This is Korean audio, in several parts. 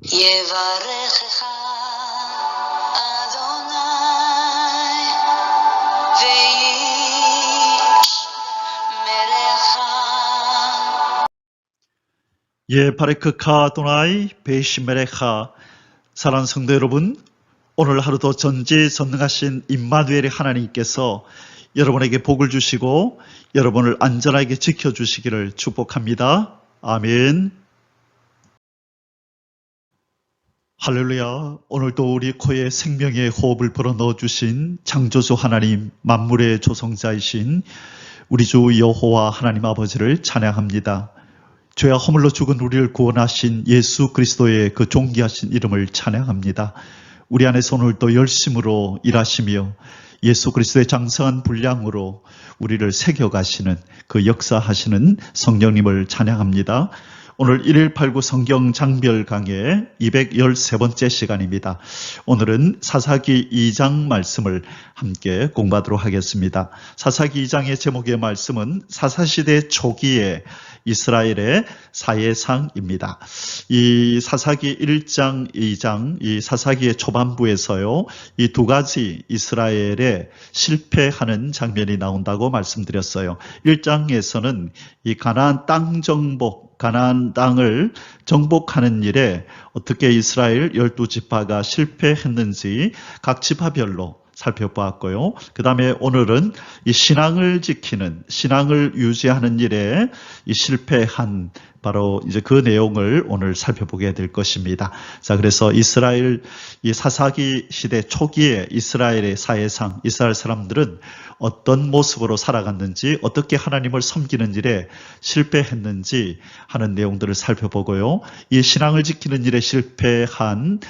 יברכך אדוני וישמרך. 바레크카 아도나이 베이시메레카. 사랑하는 성도 여러분, 오늘 하루도 전지전능하신 임마누엘의 하나님께서 여러분에게 복을 주시고 여러분을 안전하게 지켜주시기를 축복합니다. 아멘. 할렐루야. 오늘도 우리 코에 생명의 호흡을 불어넣어주신 창조주 하나님, 만물의 조성자이신 우리 주 여호와 하나님 아버지를 찬양합니다. 죄와 허물로 죽은 우리를 구원하신 예수 그리스도의 그 존귀하신 이름을 찬양합니다. 우리 안에서 오늘도 열심으로 일하시며 예수 그리스도의 장성한 분량으로 우리를 새겨가시는 그 역사하시는 성령님을 찬양합니다. 오늘 1189 성경 장별 강의 213번째 시간입니다. 오늘은 사사기 2장 말씀을 함께 공부하도록 하겠습니다. 사사기 2장의 제목의 말씀은 사사시대 초기에 이스라엘의 사예상입니다. 이 사사기 1장, 2장, 이 사사기의 초반부에서요, 이 두 가지 이스라엘의 실패하는 장면이 나온다고 말씀드렸어요. 1장에서는 이 가나안 땅 정복, 가나안 땅을 정복하는 일에 어떻게 이스라엘 12지파가 실패했는지 각 지파별로 살펴보았고요. 그 다음에 오늘은 이 신앙을 지키는, 신앙을 유지하는 일에 이 실패한 바로 이제 그 내용을 오늘 살펴보게 될 것입니다. 자, 그래서 이스라엘 이 사사기 시대 초기에 이스라엘의 사예상, 이스라엘 사람들은 어떤 모습으로 살아갔는지, 어떻게 하나님을 섬기는 일에 실패했는지 하는 내용들을 살펴보고요. 이 신앙을 지키는 일에 실패한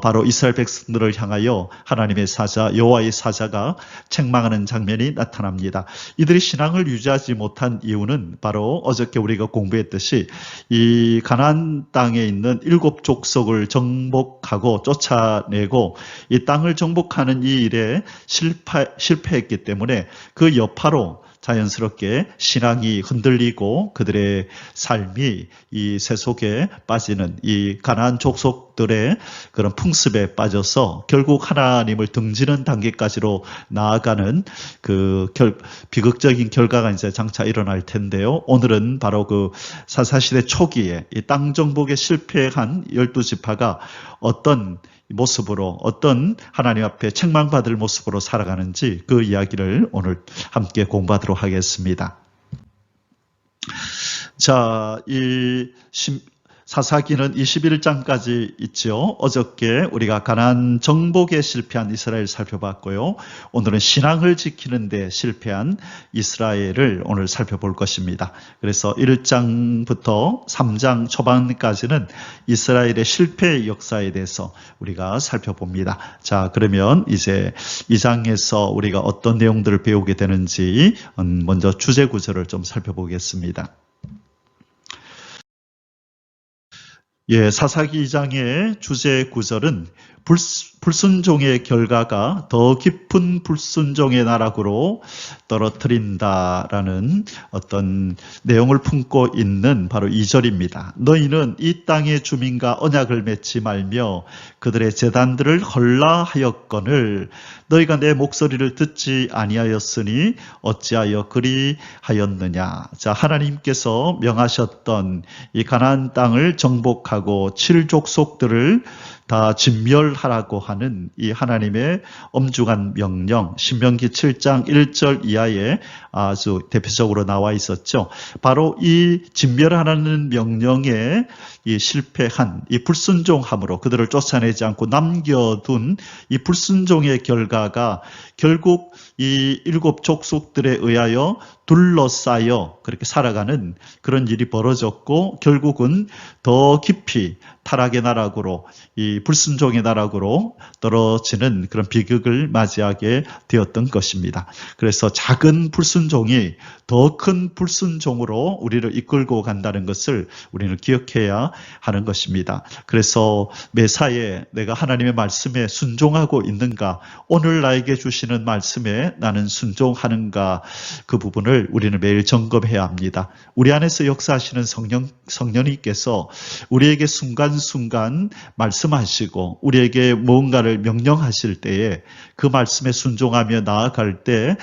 바로 이스라엘 백성들을 향하여 하나님의 사자, 여호와의 사자가 책망하는 장면이 나타납니다. 이들이 신앙을 유지하지 못한 이유는 바로 어저께 우리가 공부했듯이 이 가나안 땅에 있는 7 족속을 정복하고 쫓아내고 이 땅을 정복하는 이 일에 실패했기 때문에 그 여파로 자연스럽게 신앙이 흔들리고 그들의 삶이 이 세속에 빠지는 이 가나안 족속들의 그런 풍습에 빠져서 결국 하나님을 등지는 단계까지로 나아가는 그 비극적인 결과가 이제 장차 일어날 텐데요. 오늘은 바로 그 사사시대 초기에 이 땅 정복에 실패한 12지파가 어떤 모습으로, 어떤 하나님 앞에 책망받을 모습으로 살아가는지 그 이야기를 오늘 함께 공부하도록 하겠습니다. 자, 이 사사기는 21장까지 있죠. 어저께 우리가 가나안 정복에 실패한 이스라엘 살펴봤고요. 오늘은 신앙을 지키는 데 실패한 이스라엘을 오늘 살펴볼 것입니다. 그래서 1장부터 3장 초반까지는 이스라엘의 실패의 역사에 대해서 우리가 살펴봅니다. 자, 그러면 이제 2장에서 우리가 어떤 내용들을 배우게 되는지 먼저 주제 구절을 좀 살펴보겠습니다. 사사기 2장의 주제 구절은 불순종의 결과가 더 깊은 불순종의 나락으로 떨어뜨린다라는 어떤 내용을 품고 있는 바로 2절입니다. 너희는 이 땅의 주민과 언약을 맺지 말며 그들의 제단들을 헐라하였거늘 너희가 내 목소리를 듣지 아니하였으니 어찌하여 그리하였느냐. 자, 하나님께서 명하셨던 이 가나안 땅을 정복하고 7족속들을 다 진멸하라고 하는 이 하나님의 엄중한 명령, 신명기 7장 1절 이하에 아주 대표적으로 나와 있었죠. 바로 이 진멸하라는 명령에 이 실패한 이 불순종함으로 그들을 쫓아내지 않고 남겨둔 이 불순종의 결과가 결국 이 7 족속들에 의하여 둘러싸여 그렇게 살아가는 그런 일이 벌어졌고 결국은 더 깊이 타락의 나락으로 이 불순종의 나락으로 떨어지는 그런 비극을 맞이하게 되었던 것입니다. 그래서 작은 불순종이 더 큰 불순종으로 우리를 이끌고 간다는 것을 우리는 기억해야 하는 것입니다. 그래서 매사에 내가 하나님의 말씀에 순종하고 있는가, 오늘 나에게 주시는 말씀에 나는 순종하는가, 그 부분을 우리는 매일 점검해야 합니다. 우리 안에서 역사하시는 성령님께서 우리에게 순간순간 말씀하시고 우리에게 무언가를 명령하실 때에 그 말씀에 순종하며 나아갈 때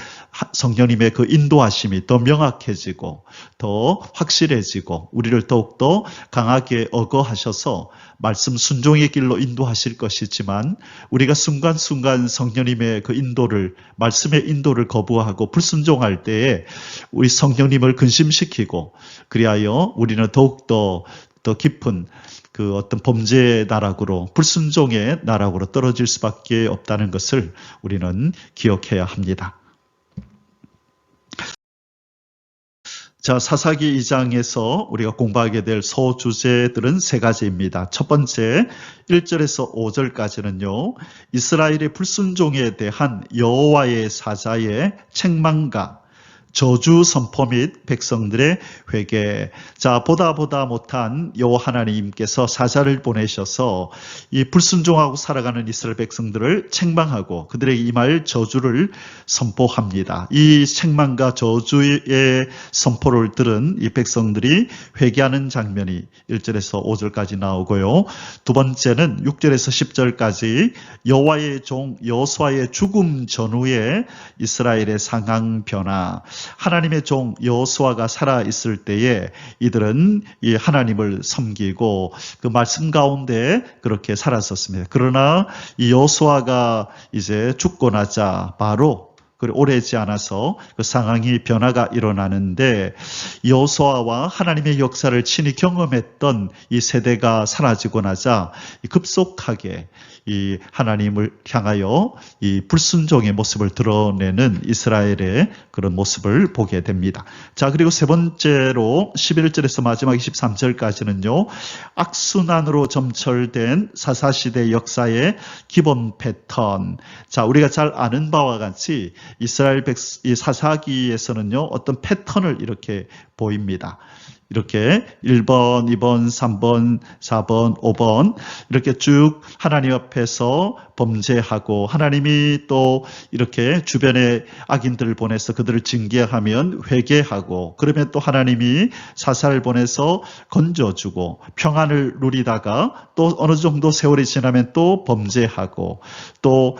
성령님의 그 인도하심이 더 명확해지고 더 확실해지고 우리를 더욱더 강하게 억어하셔서 말씀 순종의 길로 인도하실 것이지만 우리가 순간순간 성령님의 그 인도를 말씀의 인도를 거부하고 불순종할 때에 우리 성령님을 근심시키고 그리하여 우리는 더욱더 더 깊은 그 어떤 범죄의 나락으로 불순종의 나락으로 떨어질 수밖에 없다는 것을 우리는 기억해야 합니다. 자, 사사기 2장에서 우리가 공부하게 될 소주제들은 세 가지입니다. 첫 번째, 1절에서 5절까지는요, 이스라엘의 불순종에 대한 여호와의 사자의 책망과 저주 선포 및 백성들의 회개. 자, 보다 못한 여호와 하나님께서 사자를 보내셔서 이 불순종하고 살아가는 이스라엘 백성들을 책망하고 그들에게 임할 저주를 선포합니다. 이 책망과 저주의 선포를 들은 이 백성들이 회개하는 장면이 1절에서 5절까지 나오고요. 두 번째는 6절에서 10절까지 여호와의 종 여호수아의 죽음 전후에 이스라엘의 상황 변화. 하나님의 종 여호수아가 살아 있을 때에 이들은 이 하나님을 섬기고 그 말씀 가운데 그렇게 살았었습니다. 그러나 이 여호수아가 이제 죽고 나자 바로 오래지 않아서 그 상황이 변화가 일어나는데 여호수아와 하나님의 역사를 친히 경험했던 이 세대가 사라지고 나자 급속하게 이 하나님을 향하여 이 불순종의 모습을 드러내는 이스라엘의 그런 모습을 보게 됩니다. 자, 그리고 세 번째로 11절에서 마지막 23절까지는요. 악순환으로 점철된 사사시대 역사의 기본 패턴. 자, 우리가 잘 아는 바와 같이 이스라엘 이 사사기에서는요. 어떤 패턴을 이렇게 보입니다. 이렇게 1번, 2번, 3번, 4번, 5번 이렇게 쭉 하나님 앞에서 범죄하고 하나님이 또 이렇게 주변에 악인들을 보내서 그들을 징계하면 회개하고 그러면 또 하나님이 사사를 보내서 건져주고 평안을 누리다가 또 어느 정도 세월이 지나면 또 범죄하고 또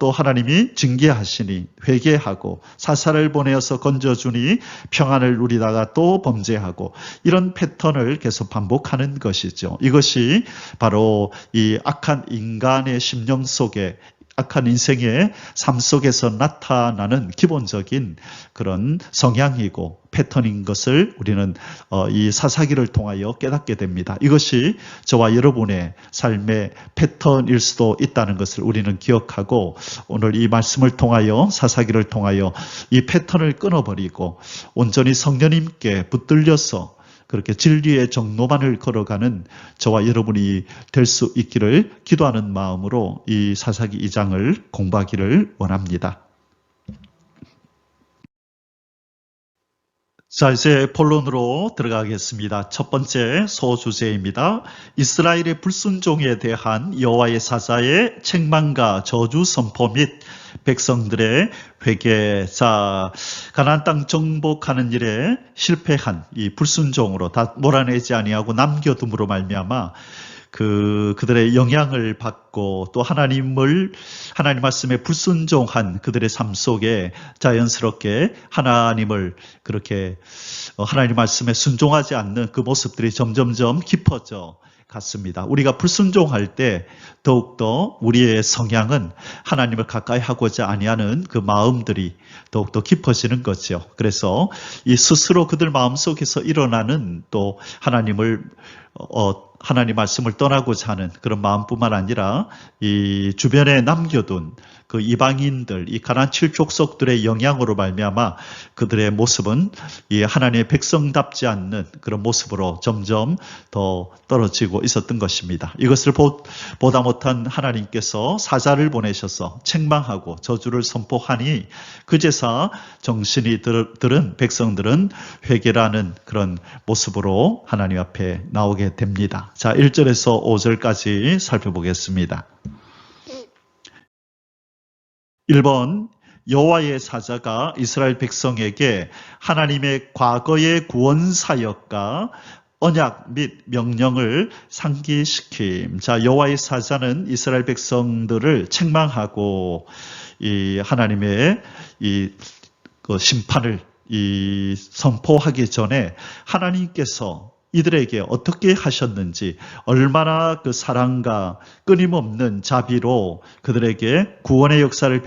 또 하나님이 징계하시니 회개하고 사사를 보내어서 건져주니 평안을 누리다가 또 범죄하고 이런 패턴을 계속 반복하는 것이죠. 이것이 바로 이 악한 인간의 심령 속에 악한 인생의 삶 속에서 나타나는 기본적인 그런 성향이고 패턴인 것을 우리는 이 사사기를 통하여 깨닫게 됩니다. 이것이 저와 여러분의 삶의 패턴일 수도 있다는 것을 우리는 기억하고 오늘 이 말씀을 통하여 사사기를 통하여 이 패턴을 끊어버리고 온전히 성령님께 붙들려서 그렇게 진리의 정로만을 걸어가는 저와 여러분이 될 수 있기를 기도하는 마음으로 이 사사기 2장을 공부하기를 원합니다. 자, 이제 본론으로 들어가겠습니다. 첫 번째 소주제입니다. 이스라엘의 불순종에 대한 여호와의 사자의 책망과 저주 선포 및 백성들의 회개. 자, 가나안 땅 정복하는 일에 실패한 이 불순종으로 다 몰아내지 아니하고 남겨둠으로 말미암아 그들의 영향을 받고 또 하나님 말씀에 불순종한 그들의 삶 속에 자연스럽게 하나님을 그렇게 하나님 말씀에 순종하지 않는 그 모습들이 점점점 깊어져 갔습니다. 우리가 불순종할 때 더욱더 우리의 성향은 하나님을 가까이 하고자 아니하는 그 마음들이 더욱더 깊어지는 거죠. 그래서 이 스스로 그들 마음속에서 일어나는 또 하나님 말씀을 떠나고자 하는 그런 마음뿐만 아니라 이 주변에 남겨둔 그 이방인들, 이 가나안 7족속들의 영향으로 말미암아 그들의 모습은 이 하나님의 백성답지 않는 그런 모습으로 점점 더 떨어지고 있었던 것입니다. 이것을 보다 못한 하나님께서 사자를 보내셔서 책망하고 저주를 선포하니 그제서 정신이 들은 백성들은 회개라는 그런 모습으로 하나님 앞에 나오게 됩니다. 자, 1절에서 5절까지 살펴보겠습니다. 1번, 여호와의 사자가 이스라엘 백성에게 하나님의 과거의 구원 사역과 언약 및 명령을 상기시킴. 자, 여호와의 사자는 이스라엘 백성들을 책망하고 이 하나님의 그 심판을 선포하기 전에 하나님께서 이들에게 어떻게 하셨는지, 얼마나 그 사랑과 끊임없는 자비로 그들에게 구원의 역사를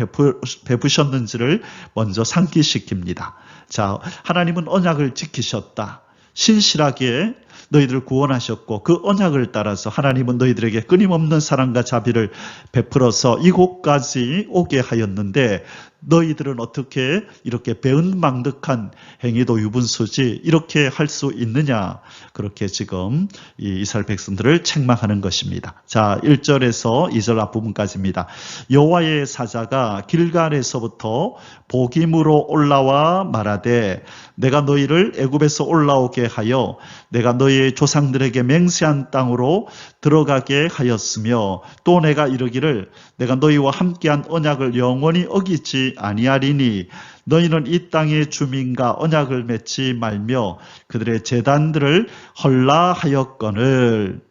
베푸셨는지를 먼저 상기시킵니다. 자, 하나님은 언약을 지키셨다. 신실하게 너희들을 구원하셨고 그 언약을 따라서 하나님은 너희들에게 끊임없는 사랑과 자비를 베풀어서 이곳까지 오게 하였는데 너희들은 어떻게 이렇게 배은망덕한 행위도 유분수지 이렇게 할 수 있느냐, 그렇게 지금 이 이스라엘 백성들을 책망하는 것입니다. 자, 1절에서 2절 앞부분까지입니다. 여호와의 사자가 길갈에서부터 보김으로 올라와 말하되 내가 너희를 애굽에서 올라오게 하여 내가 너희의 조상들에게 맹세한 땅으로 들어가게 하였으며 또 내가 이르기를 내가 너희와 함께한 언약을 영원히 어기지 아니하리니 너희는 이 땅의 주민과 언약을 맺지 말며 그들의 제단들을 헐라하였거늘.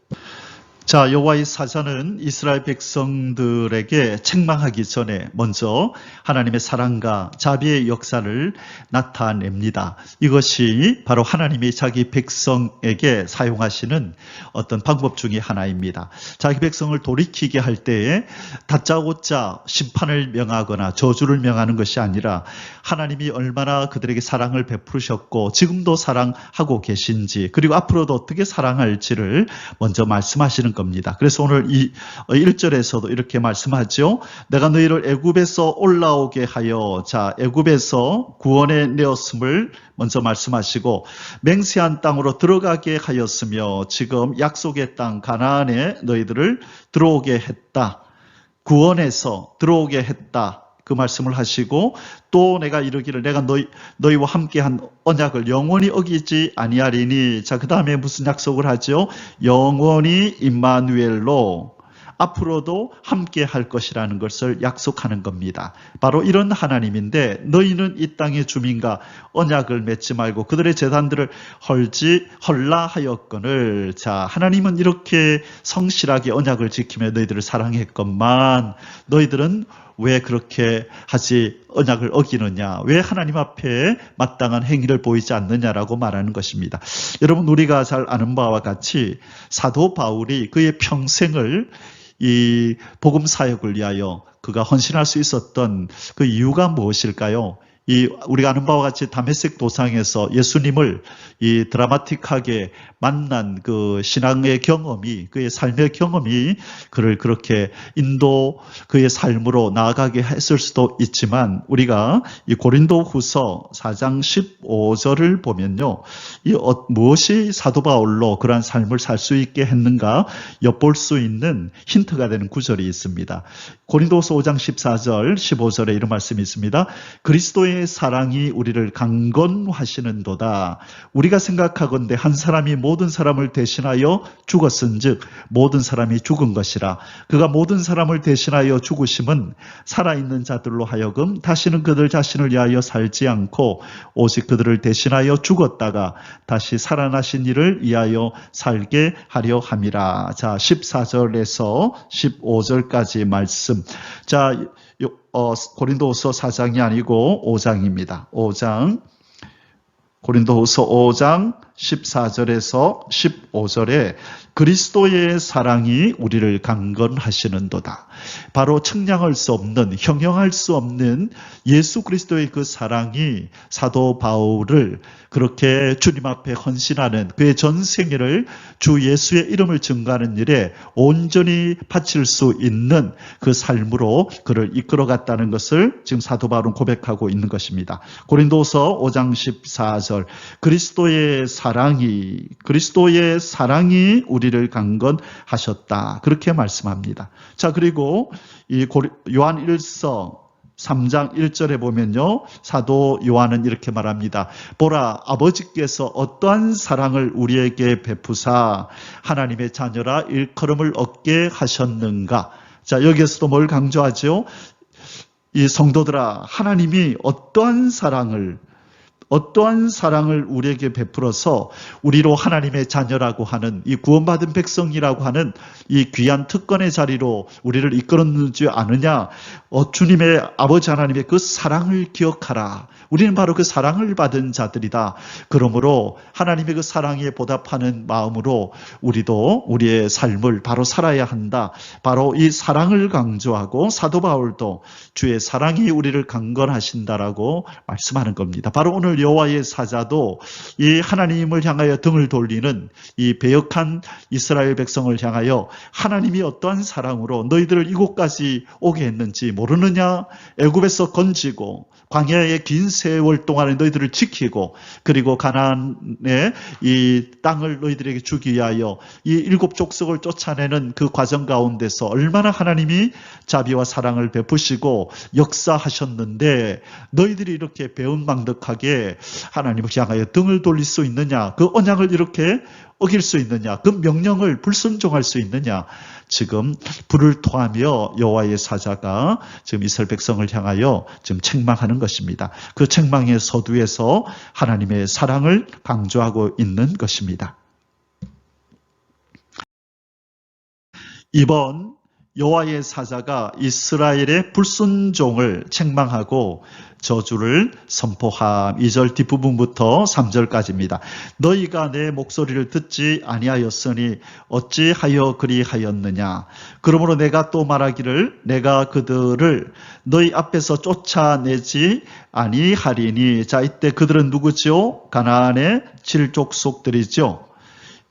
자, 여호와의 사자는 이스라엘 백성들에게 책망하기 전에 먼저 하나님의 사랑과 자비의 역사를 나타냅니다. 이것이 바로 하나님이 자기 백성에게 사용하시는 어떤 방법 중에 하나입니다. 자기 백성을 돌이키게 할 때에 다짜고짜 심판을 명하거나 저주를 명하는 것이 아니라 하나님이 얼마나 그들에게 사랑을 베푸셨고 지금도 사랑하고 계신지, 그리고 앞으로도 어떻게 사랑할지를 먼저 말씀하시는 겁니다. 그래서 오늘 이 1절에서도 이렇게 말씀하죠. 내가 너희를 애굽에서 올라오게 하여, 자, 애굽에서 구원해 내었음을 먼저 말씀하시고 맹세한 땅으로 들어가게 하였으며, 지금 약속의 땅 가나안에 너희들을 들어오게 했다. 구원해서 들어오게 했다. 그 말씀을 하시고 또 내가 이르기를 내가 너희와 함께한 언약을 영원히 어기지 아니하리니. 자, 그 다음에 무슨 약속을 하죠? 영원히 임마누엘로 앞으로도 함께 할 것이라는 것을 약속하는 겁니다. 바로 이런 하나님인데 너희는 이 땅의 주민과 언약을 맺지 말고 그들의 제단들을 헐라 하였거늘. 자, 하나님은 이렇게 성실하게 언약을 지키며 너희들을 사랑했건만 너희들은 왜 그렇게 하지 언약을 어기느냐, 왜 하나님 앞에 마땅한 행위를 보이지 않느냐라고 말하는 것입니다. 여러분, 우리가 잘 아는 바와 같이 사도 바울이 그의 평생을 이 복음 사역을 위하여 그가 헌신할 수 있었던 그 이유가 무엇일까요? 우리가 아는 바와 같이 다메섹 도상에서 예수님을 이 드라마틱하게 만난 그 신앙의 경험이, 그의 삶의 경험이 그를 그렇게 그의 삶으로 나아가게 했을 수도 있지만, 우리가 이 고린도후서 4장 15절을 보면요, 무엇이 사도 바울로 그러한 삶을 살 수 있게 했는가 엿볼 수 있는 힌트가 되는 구절이 있습니다. 고린도후서 5장 14절 15절에 이런 말씀이 있습니다. 그리스도의 사랑이 우리를 강건하시는도다. 우리가 생각하건대 한 사람이 모든 사람을 대신하여 죽었은즉 모든 사람이 죽은 것이라. 그가 모든 사람을 대신하여 죽으심은 살아있는 자들로 하여금 다시는 그들 자신을 위하여 살지 않고 오직 그들을 대신하여 죽었다가 다시 살아나신 이를 위하여 살게 하려 함이라. 자, 14절에서 15절까지 말씀. 자, 고린도후서 4장이 아니고 5장입니다. 5장. 고린도후서 5장 14절에서 15절에 그리스도의 사랑이 우리를 강건하시는도다. 바로 측량할 수 없는, 형용할 수 없는 예수 그리스도의 그 사랑이 사도 바울을 그렇게 주님 앞에 헌신하는 그의 전생애를 주 예수의 이름을 증거하는 일에 온전히 바칠 수 있는 그 삶으로 그를 이끌어갔다는 것을 지금 사도 바울은 고백하고 있는 것입니다. 고린도서 5장 14절, 그리스도의 사랑이 우리를 강건하셨다. 그렇게 말씀합니다. 자, 그리고 이 요한 1서 3장 1절에 보면요, 사도 요한은 이렇게 말합니다. 보라, 아버지께서 어떠한 사랑을 우리에게 베푸사 하나님의 자녀라 일컬음을 얻게 하셨는가. 자, 여기에서도 뭘 강조하죠? 이 성도들아, 하나님이 어떠한 사랑을 어떠한 사랑을 우리에게 베풀어서 우리로 하나님의 자녀라고 하는 이 구원받은 백성이라고 하는 이 귀한 특권의 자리로 우리를 이끌었는지 아느냐? 주님의 아버지 하나님의 그 사랑을 기억하라. 우리는 바로 그 사랑을 받은 자들이다. 그러므로 하나님의 그 사랑에 보답하는 마음으로 우리도 우리의 삶을 바로 살아야 한다. 바로 이 사랑을 강조하고 사도 바울도 주의 사랑이 우리를 강건하신다라고 말씀하는 겁니다. 바로 오늘 여호와의 사자도 이 하나님을 향하여 등을 돌리는 이 배역한 이스라엘 백성을 향하여 하나님이 어떠한 사랑으로 너희들을 이곳까지 오게 했는지 모르느냐? 애굽에서 건지고 광야의 긴 세월 동안에 너희들을 지키고 그리고 가나안의 이 땅을 너희들에게 주기 위하여 이 일곱 족속을 쫓아내는 그 과정 가운데서 얼마나 하나님이 자비와 사랑을 베푸시고 역사하셨는데 너희들이 이렇게 배은망덕하게 하나님을 향하여 등을 돌릴 수 있느냐? 그 언약을 이렇게 어길 수 있느냐? 그 명령을 불순종할 수 있느냐? 지금 불을 토하며 여호와의 사자가 지금 이스라엘 백성을 향하여 지금 책망하는 것입니다. 그 책망의 서두에서 하나님의 사랑을 강조하고 있는 것입니다. 이번 여호와의 사자가 이스라엘의 불순종을 책망하고 저주를 선포함. 2절 뒷부분부터 3절까지입니다. 너희가 내 목소리를 듣지 아니하였으니 어찌하여 그리하였느냐. 그러므로 내가 또 말하기를 내가 그들을 너희 앞에서 쫓아내지 아니하리니. 자, 이때 그들은 누구죠? 가나안의 7족속들이죠.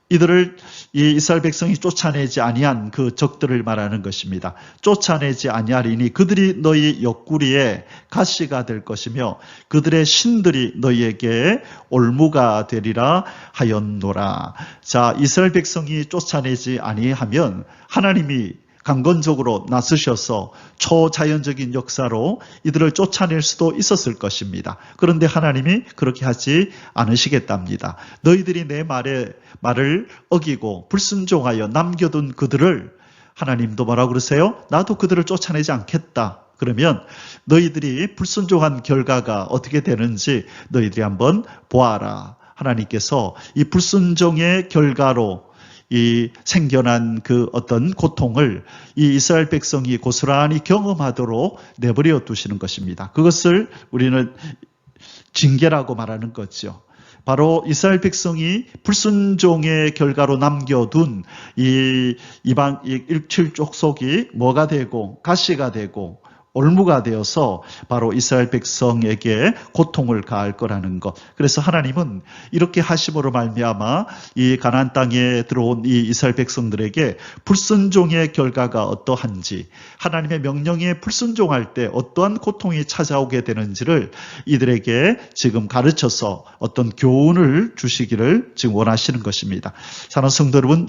이들을 이 이스라엘 백성이 쫓아내지 아니한 그 적들을 말하는 것입니다. 쫓아내지 아니하리니 그들이 너희 옆구리에 가시가 될 것이며 그들의 신들이 너희에게 올무가 되리라 하였노라. 자, 이스라엘 백성이 쫓아내지 아니하면 하나님이 강건적으로 나서셔서 초자연적인 역사로 이들을 쫓아낼 수도 있었을 것입니다. 그런데 하나님이 그렇게 하지 않으시겠답니다. 너희들이 내 말을 어기고 불순종하여 남겨둔 그들을 하나님도 뭐라고 그러세요? 나도 그들을 쫓아내지 않겠다. 그러면 너희들이 불순종한 결과가 어떻게 되는지 너희들이 한번 보아라. 하나님께서 이 불순종의 결과로 이 생겨난 그 어떤 고통을 이 이스라엘 백성이 고스란히 경험하도록 내버려 두시는 것입니다. 그것을 우리는 징계라고 말하는 거죠. 바로 이스라엘 백성이 불순종의 결과로 남겨둔 이 이방 칠족속이 뭐가 되고 가시가 되고 올무가 되어서 바로 이스라엘 백성에게 고통을 가할 거라는 것. 그래서 하나님은 이렇게 하심으로 말미암아 이 가나안 땅에 들어온 이 이스라엘 백성들에게 불순종의 결과가 어떠한지, 하나님의 명령에 불순종할 때 어떠한 고통이 찾아오게 되는지를 이들에게 지금 가르쳐서 어떤 교훈을 주시기를 지금 원하시는 것입니다. 사랑하는 성도 여러분,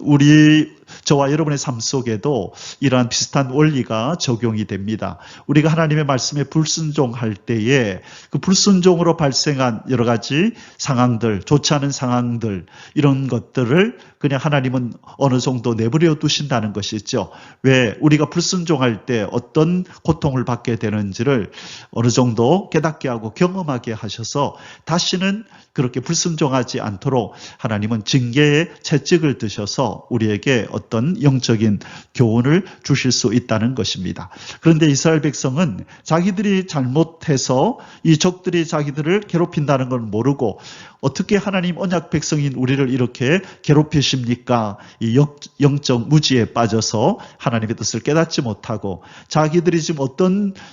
저와 여러분의 삶 속에도 이러한 비슷한 원리가 적용이 됩니다. 우리가 하나님의 말씀에 불순종할 때에 그 불순종으로 발생한 여러 가지 상황들, 좋지 않은 상황들, 이런 것들을 그냥 하나님은 어느 정도 내버려 두신다는 것이죠. 왜? 우리가 불순종할 때 어떤 고통을 받게 되는지를 어느 정도 깨닫게 하고 경험하게 하셔서 다시는 그렇게 불순종하지 않도록 하나님은 징계의 채찍을 드셔서 우리에게 어떤 영적인 교훈을 주실 수 있다는 것입니다. 그런데 이스라엘 백성은 자기들이 잘못해서 이 적들이 자기들을 괴롭힌다는 걸 모르고 어떻게 하나님 언약 백성인 우리를 이렇게 괴롭히십니까? 이 영적 무지에 빠져서 하나님의 뜻을 깨닫지 못하고 자기들이 지금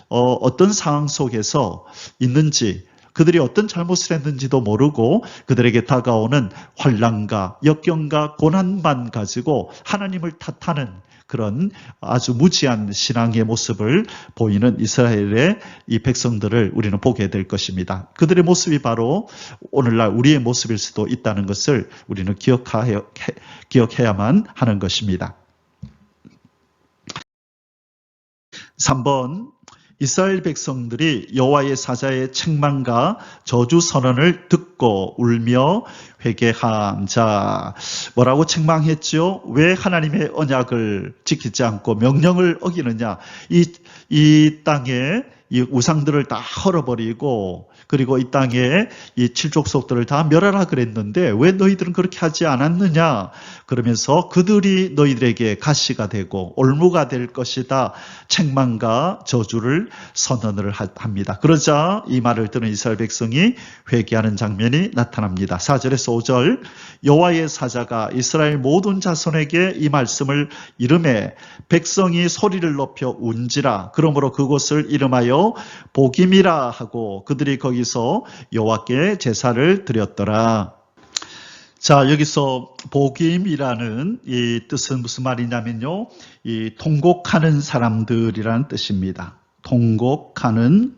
어떤 상황 속에서 있는지, 그들이 어떤 잘못을 했는지도 모르고 그들에게 다가오는 환난과 역경과 고난만 가지고 하나님을 탓하는 그런 아주 무지한 신앙의 모습을 보이는 이스라엘의 이 백성들을 우리는 보게 될 것입니다. 그들의 모습이 바로 오늘날 우리의 모습일 수도 있다는 것을 우리는 기억해야만 하는 것입니다. 3번, 이스라엘 백성들이 여호와의 사자의 책망과 저주 선언을 듣고 울며 회개함. 자, 뭐라고 책망했죠? 왜 하나님의 언약을 지키지 않고 명령을 어기느냐? 이 땅에 이 우상들을 다 헐어버리고 그리고 이 땅에 이 칠족속들을 다 멸하라 그랬는데 왜 너희들은 그렇게 하지 않았느냐? 그러면서 그들이 너희들에게 가시가 되고 올무가 될 것이다. 책망과 저주를 선언을 합니다. 그러자 이 말을 듣는 이스라엘 백성이 회개하는 장면이 나타납니다. 4절에서 5절 여호와의 사자가 이스라엘 모든 자손에게 이 말씀을 이름해 백성이 소리를 높여 운지라. 그러므로 그곳을 이름하여 복임이라 하고 그들이 거기서 여호와께 제사를 드렸더라. 자, 여기서 복임이라는 이 뜻은 무슨 말이냐면요. 이 통곡하는 사람들이라는 뜻입니다. 통곡하는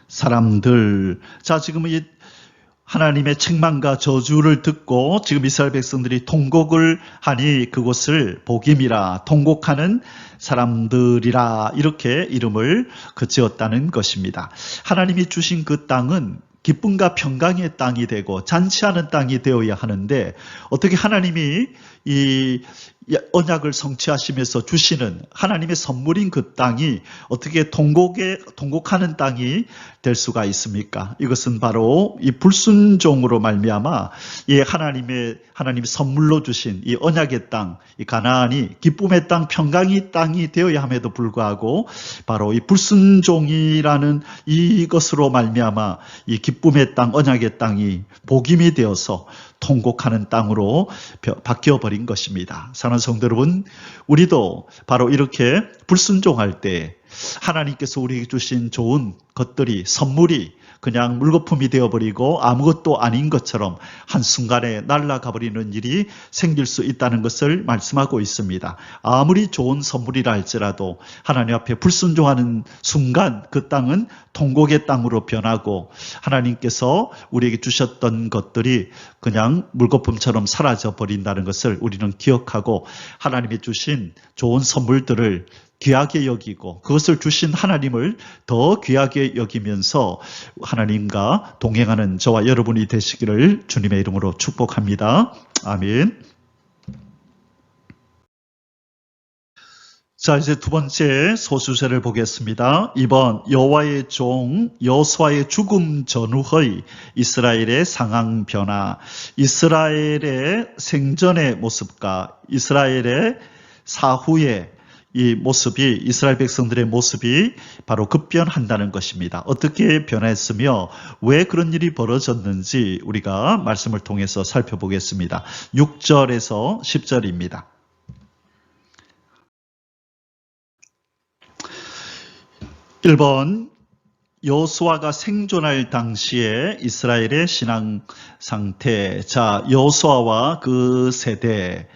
사람들. 자, 지금 이 하나님의 책망과 저주를 듣고 지금 이스라엘 백성들이 통곡을 하니 그곳을 복임이라, 통곡하는 사람들이라 이렇게 이름을 지었다는 것입니다. 하나님이 주신 그 땅은 기쁨과 평강의 땅이 되고 잔치하는 땅이 되어야 하는데 어떻게 하나님이 이 언약을 성취하시면서 주시는 하나님의 선물인 그 땅이 어떻게 통곡하는 땅이 될 수가 있습니까? 이것은 바로 이 불순종으로 말미암아 이 하나님이 선물로 주신 이 언약의 땅, 이 가나안이 기쁨의 땅, 평강의 땅이 되어야 함에도 불구하고 바로 이 불순종이라는 이것으로 말미암아 이 기쁨의 땅, 언약의 땅이 복임이 되어서 통곡하는 땅으로 바뀌어버린 것입니다. 사랑하는 성도 여러분, 우리도 바로 이렇게 불순종할 때 하나님께서 우리에게 주신 좋은 것들이, 선물이 그냥 물거품이 되어버리고 아무것도 아닌 것처럼 한순간에 날아가 버리는 일이 생길 수 있다는 것을 말씀하고 있습니다. 아무리 좋은 선물이라 할지라도 하나님 앞에 불순종하는 순간 그 땅은 통곡의 땅으로 변하고 하나님께서 우리에게 주셨던 것들이 그냥 물거품처럼 사라져 버린다는 것을 우리는 기억하고 하나님이 주신 좋은 선물들을 귀하게 여기고 그것을 주신 하나님을 더 귀하게 여기면서 하나님과 동행하는 저와 여러분이 되시기를 주님의 이름으로 축복합니다. 아멘. 자, 이제 두 번째 소수세를 보겠습니다. 이번 여호와의 종 여호수아의 죽음 전후의 이스라엘의 상황 변화, 이스라엘의 생전의 모습과 이스라엘의 사후의 이 모습이, 이스라엘 백성들의 모습이 바로 급변한다는 것입니다. 어떻게 변했으며 왜 그런 일이 벌어졌는지 우리가 말씀을 통해서 살펴보겠습니다. 6절에서 10절입니다. 1번, 여호수아가 생존할 당시에 이스라엘의 신앙 상태. 자, 여호수아와 그 세대.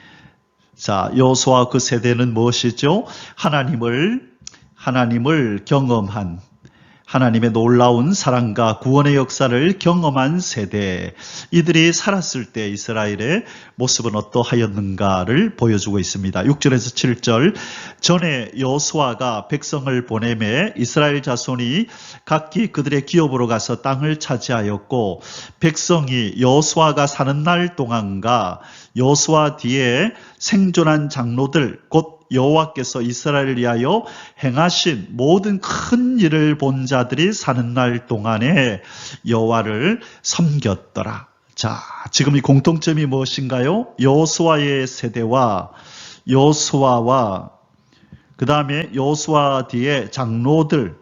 자, 여호수아 그 세대는 무엇이죠? 하나님을 경험한, 하나님의 놀라운 사랑과 구원의 역사를 경험한 세대. 이들이 살았을 때 이스라엘의 모습은 어떠하였는가를 보여주고 있습니다. 6절에서 7절. 전에 여호수아가 백성을 보내매 이스라엘 자손이 각기 그들의 기업으로 가서 땅을 차지하였고 백성이 여호수아가 사는 날 동안과 여호수아 뒤에 생존한 장로들 곧 여호와께서 이스라엘을 위하여 행하신 모든 큰 일을 본 자들이 사는 날 동안에 여호와를 섬겼더라. 자, 지금 이 공통점이 무엇인가요? 여호수아의 세대와 여호수아와 그 다음에 여호수아 뒤에 장로들,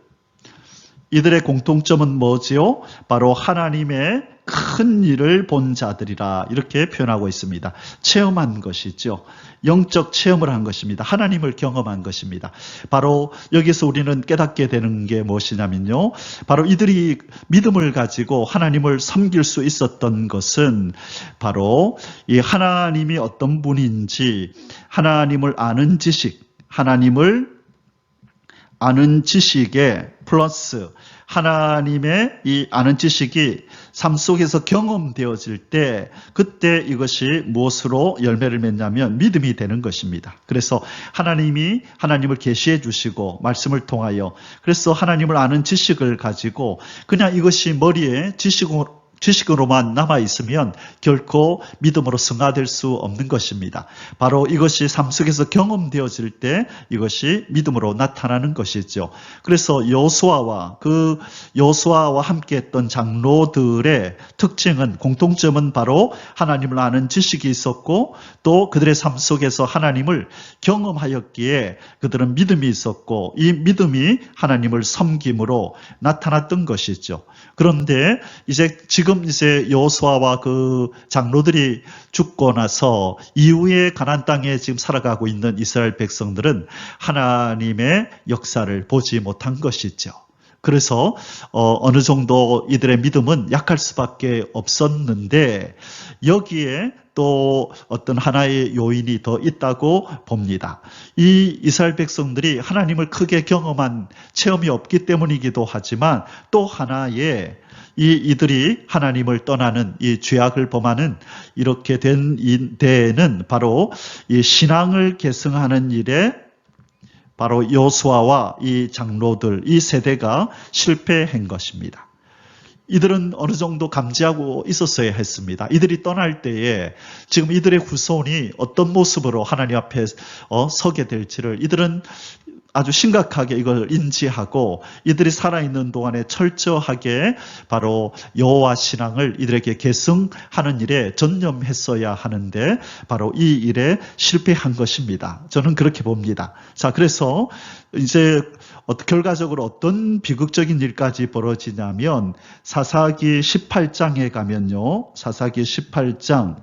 이들의 공통점은 뭐지요? 바로 하나님의 큰 일을 본 자들이라 이렇게 표현하고 있습니다. 체험한 것이죠. 영적 체험을 한 것입니다. 하나님을 경험한 것입니다. 바로 여기서 우리는 깨닫게 되는 게 무엇이냐면요. 바로 이들이 믿음을 가지고 하나님을 섬길 수 있었던 것은 바로 이 하나님이 어떤 분인지 하나님을 아는 지식, 하나님을 아는 지식에 플러스 하나님의 이 아는 지식이 삶 속에서 경험되어질 때 그때 이것이 무엇으로 열매를 맺냐면 믿음이 되는 것입니다. 그래서 하나님을 계시해 주시고 말씀을 통하여 그래서 하나님을 아는 지식을 가지고 그냥 이것이 머리에 지식으로 지식으로만 남아있으면 결코 믿음으로 승화될 수 없는 것입니다. 바로 이것이 삶 속에서 경험되어질 때 이것이 믿음으로 나타나는 것이죠. 그래서 여호수아와 함께 했던 장로들의 특징은, 공통점은 바로 하나님을 아는 지식이 있었고, 또 그들의 삶 속에서 하나님을 경험하였기에 그들은 믿음이 있었고, 이 믿음이 하나님을 섬김으로 나타났던 것이죠. 그런데 지금 여호수아와 그 장로들이 죽고 나서 이후에 가나안 땅에 지금 살아가고 있는 이스라엘 백성들은 하나님의 역사를 보지 못한 것이죠. 그래서 어느 정도 이들의 믿음은 약할 수밖에 없었는데, 여기에 또 어떤 하나의 요인이 더 있다고 봅니다. 이 이스라엘 백성들이 하나님을 크게 경험한 체험이 없기 때문이기도 하지만, 또 하나의 이들이 하나님을 떠나는 이 죄악을 범하는 이렇게 된 데에는 바로 이 신앙을 계승하는 일에 바로 여호수아와 이 장로들, 이 세대가 실패한 것입니다. 이들은 어느 정도 감지하고 있었어야 했습니다. 이들이 떠날 때에 지금 이들의 후손이 어떤 모습으로 하나님 앞에 서게 될지를 이들은 아주 심각하게 이걸 인지하고, 이들이 살아있는 동안에 철저하게 바로 여호와 신앙을 이들에게 계승하는 일에 전념했어야 하는데, 바로 이 일에 실패한 것입니다. 저는 그렇게 봅니다. 자, 그래서 이제 결과적으로 어떤 비극적인 일까지 벌어지냐면, 사사기 18장에 가면요, 사사기 18장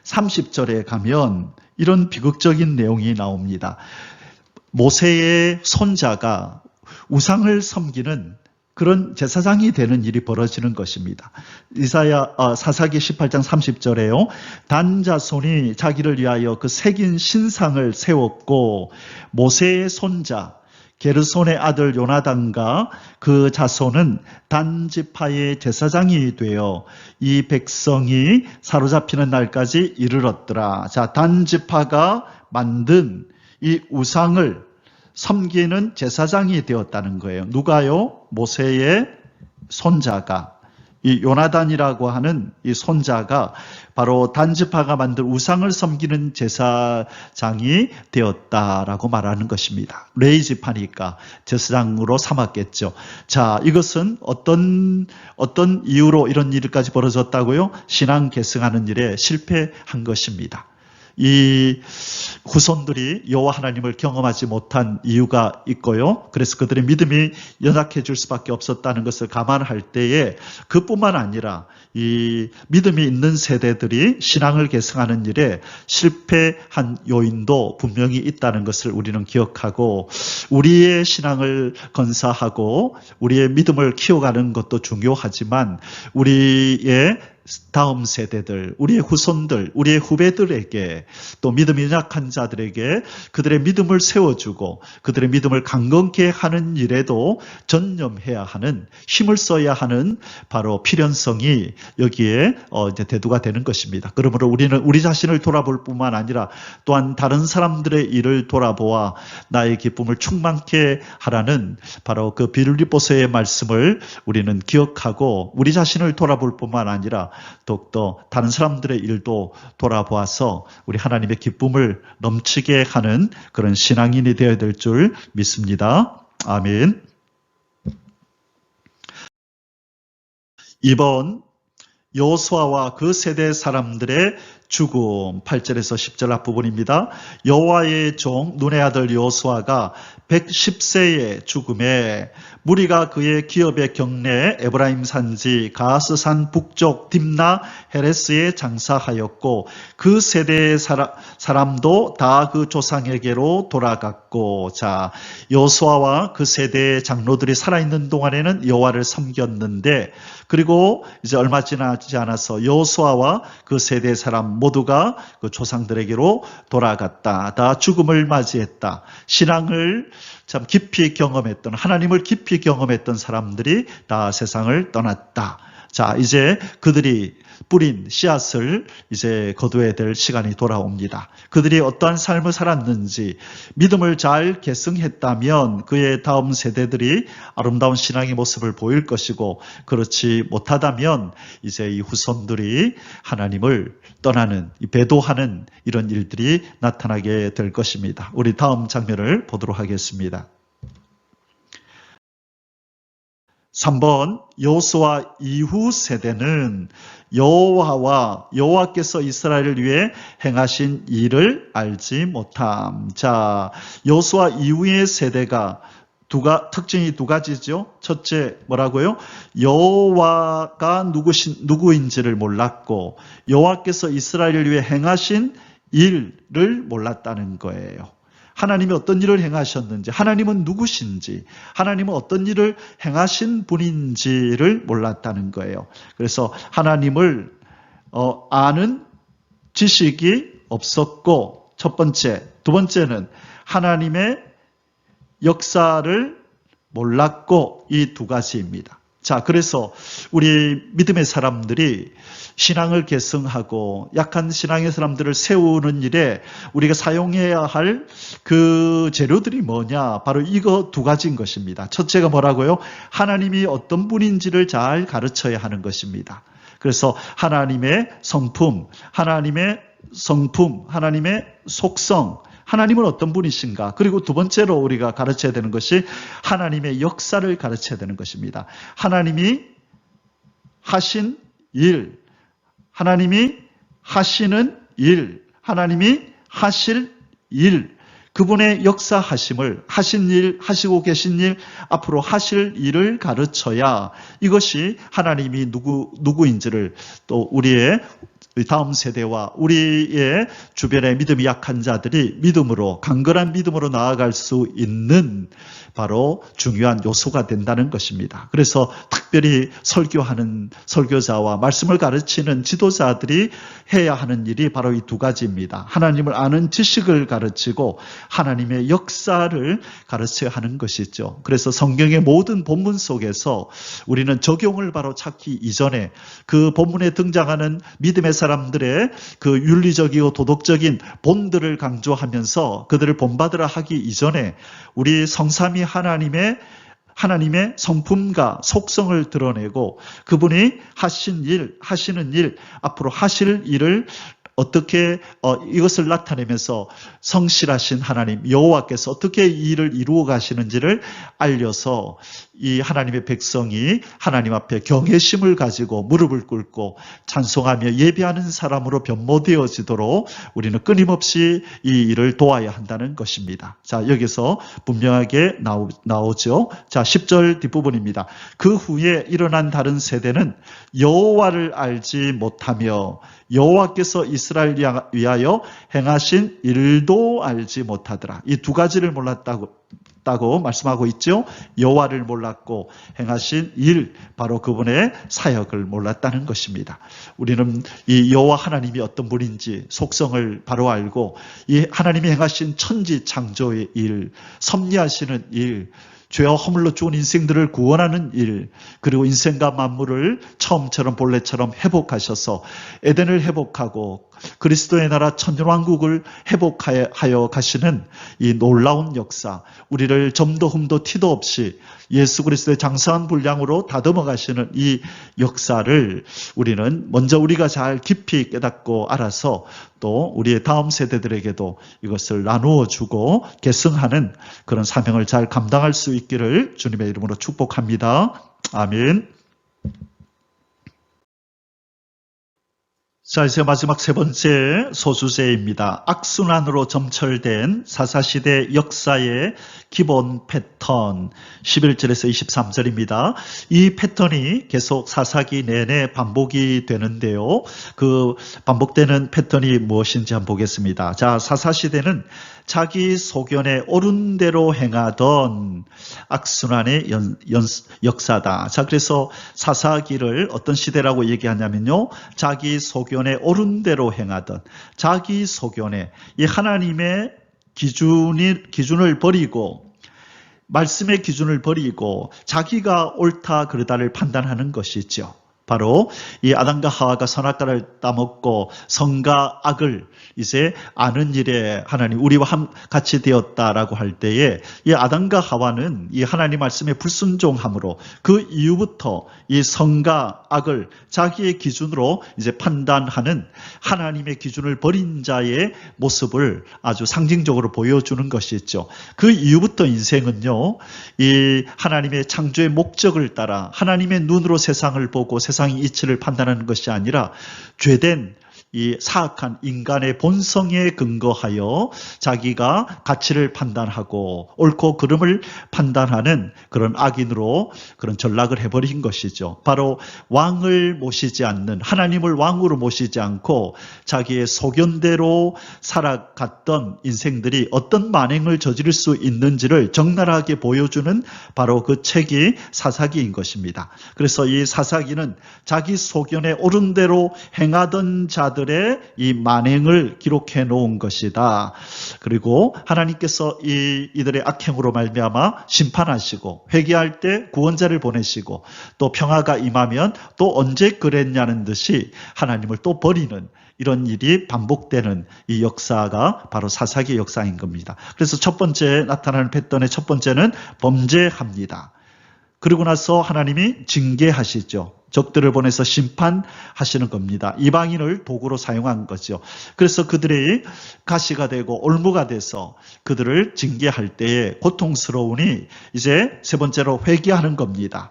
30절에 가면 이런 비극적인 내용이 나옵니다. 모세의 손자가 우상을 섬기는 그런 제사장이 되는 일이 벌어지는 것입니다. 사사기 18장 30절에요. 단 자손이 자기를 위하여 그 새긴 신상을 세웠고, 모세의 손자 게르손의 아들 요나단과 그 자손은 단 지파의 제사장이 되어 이 백성이 사로잡히는 날까지 이르렀더라. 자, 단 지파가 만든 이 우상을 섬기는 제사장이 되었다는 거예요. 누가요? 모세의 손자가, 이 요나단이라고 하는 이 손자가 바로 단지파가 만든 우상을 섬기는 제사장이 되었다라고 말하는 것입니다. 레위지파니까 제사장으로 삼았겠죠. 자, 이것은 어떤 이유로 이런 일까지 벌어졌다고요? 신앙 계승하는 일에 실패한 것입니다. 이 후손들이 여호와 하나님을 경험하지 못한 이유가 있고요. 그래서 그들의 믿음이 연약해질 수밖에 없었다는 것을 감안할 때에, 그뿐만 아니라 이 믿음이 있는 세대들이 신앙을 계승하는 일에 실패한 요인도 분명히 있다는 것을 우리는 기억하고, 우리의 신앙을 건사하고 우리의 믿음을 키워가는 것도 중요하지만, 우리의 다음 세대들, 우리의 후손들, 우리의 후배들에게, 또 믿음이 약한 자들에게 그들의 믿음을 세워주고 그들의 믿음을 강건케 하는 일에도 전념해야 하는, 힘을 써야 하는 바로 필연성이 여기에 이제 대두가 되는 것입니다. 그러므로 우리는 우리 자신을 돌아볼 뿐만 아니라 또한 다른 사람들의 일을 돌아보아 나의 기쁨을 충만케 하라는 바로 그 빌립보서의 말씀을 우리는 기억하고, 우리 자신을 돌아볼 뿐만 아니라 더욱더 다른 사람들의 일도 돌아보아서 우리 하나님의 기쁨을 넘치게 하는 그런 신앙인이 되어야 될 줄 믿습니다. 아멘. 이번 여호수아와 그 세대 사람들의 죽음, 8절에서 10절 앞부분입니다. 여호와의 종 눈의 아들 여호수아가 110세의 죽음에 무리가 그의 기업의 경내에 에브라임 산지 가스산 북쪽 딥나 헤레스에 장사하였고, 그 세대의 사람도 다 그 조상에게로 돌아갔고. 자, 여호수아와 그 세대의 장로들이 살아있는 동안에는 여호와를 섬겼는데, 그리고 이제 얼마 지나지 않아서 여호수아와 그 세대의 사람 모두가 그 조상들에게로 돌아갔다. 다 죽음을 맞이했다. 신앙을 참 깊이 경험했던, 하나님을 깊이 경험했던 사람들이 다 세상을 떠났다. 자, 이제 그들이 뿌린 씨앗을 이제 거두어야 될 시간이 돌아옵니다. 그들이 어떠한 삶을 살았는지 믿음을 잘 계승했다면 그의 다음 세대들이 아름다운 신앙의 모습을 보일 것이고, 그렇지 못하다면 이제 이 후손들이 하나님을 떠나는, 배도하는 이런 일들이 나타나게 될 것입니다. 우리 다음 장면을 보도록 하겠습니다. 3번, 여호수아 이후 세대는 여호와께서 이스라엘을 위해 행하신 일을 알지 못함. 자, 여호수아 이후의 세대가 특징이 두 가지죠. 첫째, 뭐라고요? 여호와가 누구인지를 몰랐고, 여호와께서 이스라엘을 위해 행하신 일을 몰랐다는 거예요. 하나님이 어떤 일을 행하셨는지, 하나님은 누구신지, 하나님은 어떤 일을 행하신 분인지를 몰랐다는 거예요. 그래서 하나님을 아는 지식이 없었고, 첫 번째. 두 번째는 하나님의 역사를 몰랐고, 이 두 가지입니다. 자, 그래서 우리 믿음의 사람들이 신앙을 계승하고 약한 신앙의 사람들을 세우는 일에 우리가 사용해야 할 그 재료들이 뭐냐? 바로 이거 두 가지인 것입니다. 첫째가 뭐라고요? 하나님이 어떤 분인지를 잘 가르쳐야 하는 것입니다. 그래서 하나님의 성품, 하나님의 속성, 하나님은 어떤 분이신가? 그리고 두 번째로 우리가 가르쳐야 되는 것이 하나님의 역사를 가르쳐야 되는 것입니다. 하나님이 하신 일, 하나님이 하시는 일, 하나님이 하실 일, 그분의 역사하심을, 하신 일, 하시고 계신 일, 앞으로 하실 일을 가르쳐야 이것이 하나님이 누구인지를 또 우리의 다음 세대와 우리의 주변의 믿음이 약한 자들이 믿음으로, 강건한 믿음으로 나아갈 수 있는 바로 중요한 요소가 된다는 것입니다. 그래서 특별히 설교하는 설교자와 말씀을 가르치는 지도자들이 해야 하는 일이 바로 이 두 가지입니다. 하나님을 아는 지식을 가르치고 하나님의 역사를 가르쳐야 하는 것이죠. 그래서 성경의 모든 본문 속에서 우리는 적용을 바로 찾기 이전에 그 본문에 등장하는 믿음의 사람들의 그 윤리적이고 도덕적인 본들을 강조하면서 그들을 본받으라 하기 이전에 우리 성삼위 하나님의 성품과 속성을 드러내고 그분이 하시는 일, 앞으로 하실 일을 어떻게 이것을 나타내면서 성실하신 하나님 여호와께서 어떻게 이 일을 이루어 가시는지를 알려서 이 하나님의 백성이 하나님 앞에 경외심을 가지고 무릎을 꿇고 찬송하며 예배하는 사람으로 변모되어지도록 우리는 끊임없이 이 일을 도와야 한다는 것입니다. 자, 여기서 분명하게 나오죠. 자, 10절 뒷부분입니다. 그 후에 일어난 다른 세대는 여호와를 알지 못하며 여호와께서 이스라엘 위하여 행하신 일도 알지 못하더라. 이 두 가지를 몰랐다고 말씀하고 있죠. 여호와를 몰랐고 행하신 일, 바로 그분의 사역을 몰랐다는 것입니다. 우리는 이 여호와 하나님이 어떤 분인지 속성을 바로 알고 이 하나님이 행하신 천지 창조의 일, 섭리하시는 일, 죄와 허물로 죽은 인생들을 구원하는 일, 그리고 인생과 만물을 처음처럼 본래처럼 회복하셔서 에덴을 회복하고 그리스도의 나라 천년왕국을 회복하여 가시는 이 놀라운 역사, 우리를 점도 흠도 티도 없이 예수 그리스도의 장성한 분량으로 다듬어 가시는 이 역사를 우리는 먼저 우리가 잘 깊이 깨닫고 알아서 또 우리의 다음 세대들에게도 이것을 나누어 주고 계승하는 그런 사명을 잘 감당할 수 있기를 주님의 이름으로 축복합니다. 아멘. 자, 이제 마지막 세 번째 소수제입니다. 악순환으로 점철된 사사시대 역사의 기본 패턴, 11절에서 23절입니다. 이 패턴이 계속 사사기 내내 반복이 되는데요. 그 반복되는 패턴이 무엇인지 한번 보겠습니다. 자, 사사시대는 자기 소견에 옳은 대로 행하던 악순환의 역사다. 자, 그래서 사사기를 어떤 시대라고 얘기하냐면요. 자기 소견에 옳은 대로 행하던, 자기 소견에 이 하나님의 기준을 버리고, 말씀의 기준을 버리고 자기가 옳다 그르다를 판단하는 것이죠. 바로 이 아담과 하와가 선악과를 따먹고 선과 악을 이제 아는 일에 하나님 우리와 같이 되었다라고 할 때에 이 아담과 하와는 이 하나님 말씀에 불순종함으로 그 이후부터 이 선과 악을 자기의 기준으로 이제 판단하는 하나님의 기준을 버린 자의 모습을 아주 상징적으로 보여주는 것이죠. 그 이후부터 인생은요, 이 하나님의 창조의 목적을 따라 하나님의 눈으로 세상을 보고 세상의 이치를 판단하는 것이 아니라 죄된 이 사악한 인간의 본성에 근거하여 자기가 가치를 판단하고 옳고 그름을 판단하는 그런 악인으로 그런 전락을 해버린 것이죠. 바로 왕을 모시지 않는, 하나님을 왕으로 모시지 않고 자기의 소견대로 살아갔던 인생들이 어떤 만행을 저지를 수 있는지를 적나라하게 보여주는 바로 그 책이 사사기인 것입니다. 그래서 이 사사기는 자기 소견에 옳은 대로 행하던 자들 이 만행을 기록해 놓은 것이다. 그리고 하나님께서 이들의 악행으로 말미암아 심판하시고 회개할 때 구원자를 보내시고 또 평화가 임하면 또 언제 그랬냐는 듯이 하나님을 또 버리는 이런 일이 반복되는 이 역사가 바로 사사기의 역사인 겁니다. 그래서 첫 번째 나타나는 패턴의 첫 번째는 범죄합니다. 그리고 나서 하나님이 징계하시죠. 적들을 보내서 심판하시는 겁니다. 이방인을 도구로 사용한 거죠. 그래서 그들이 가시가 되고 올무가 돼서 그들을 징계할 때에 고통스러우니 이제 세 번째로 회개하는 겁니다.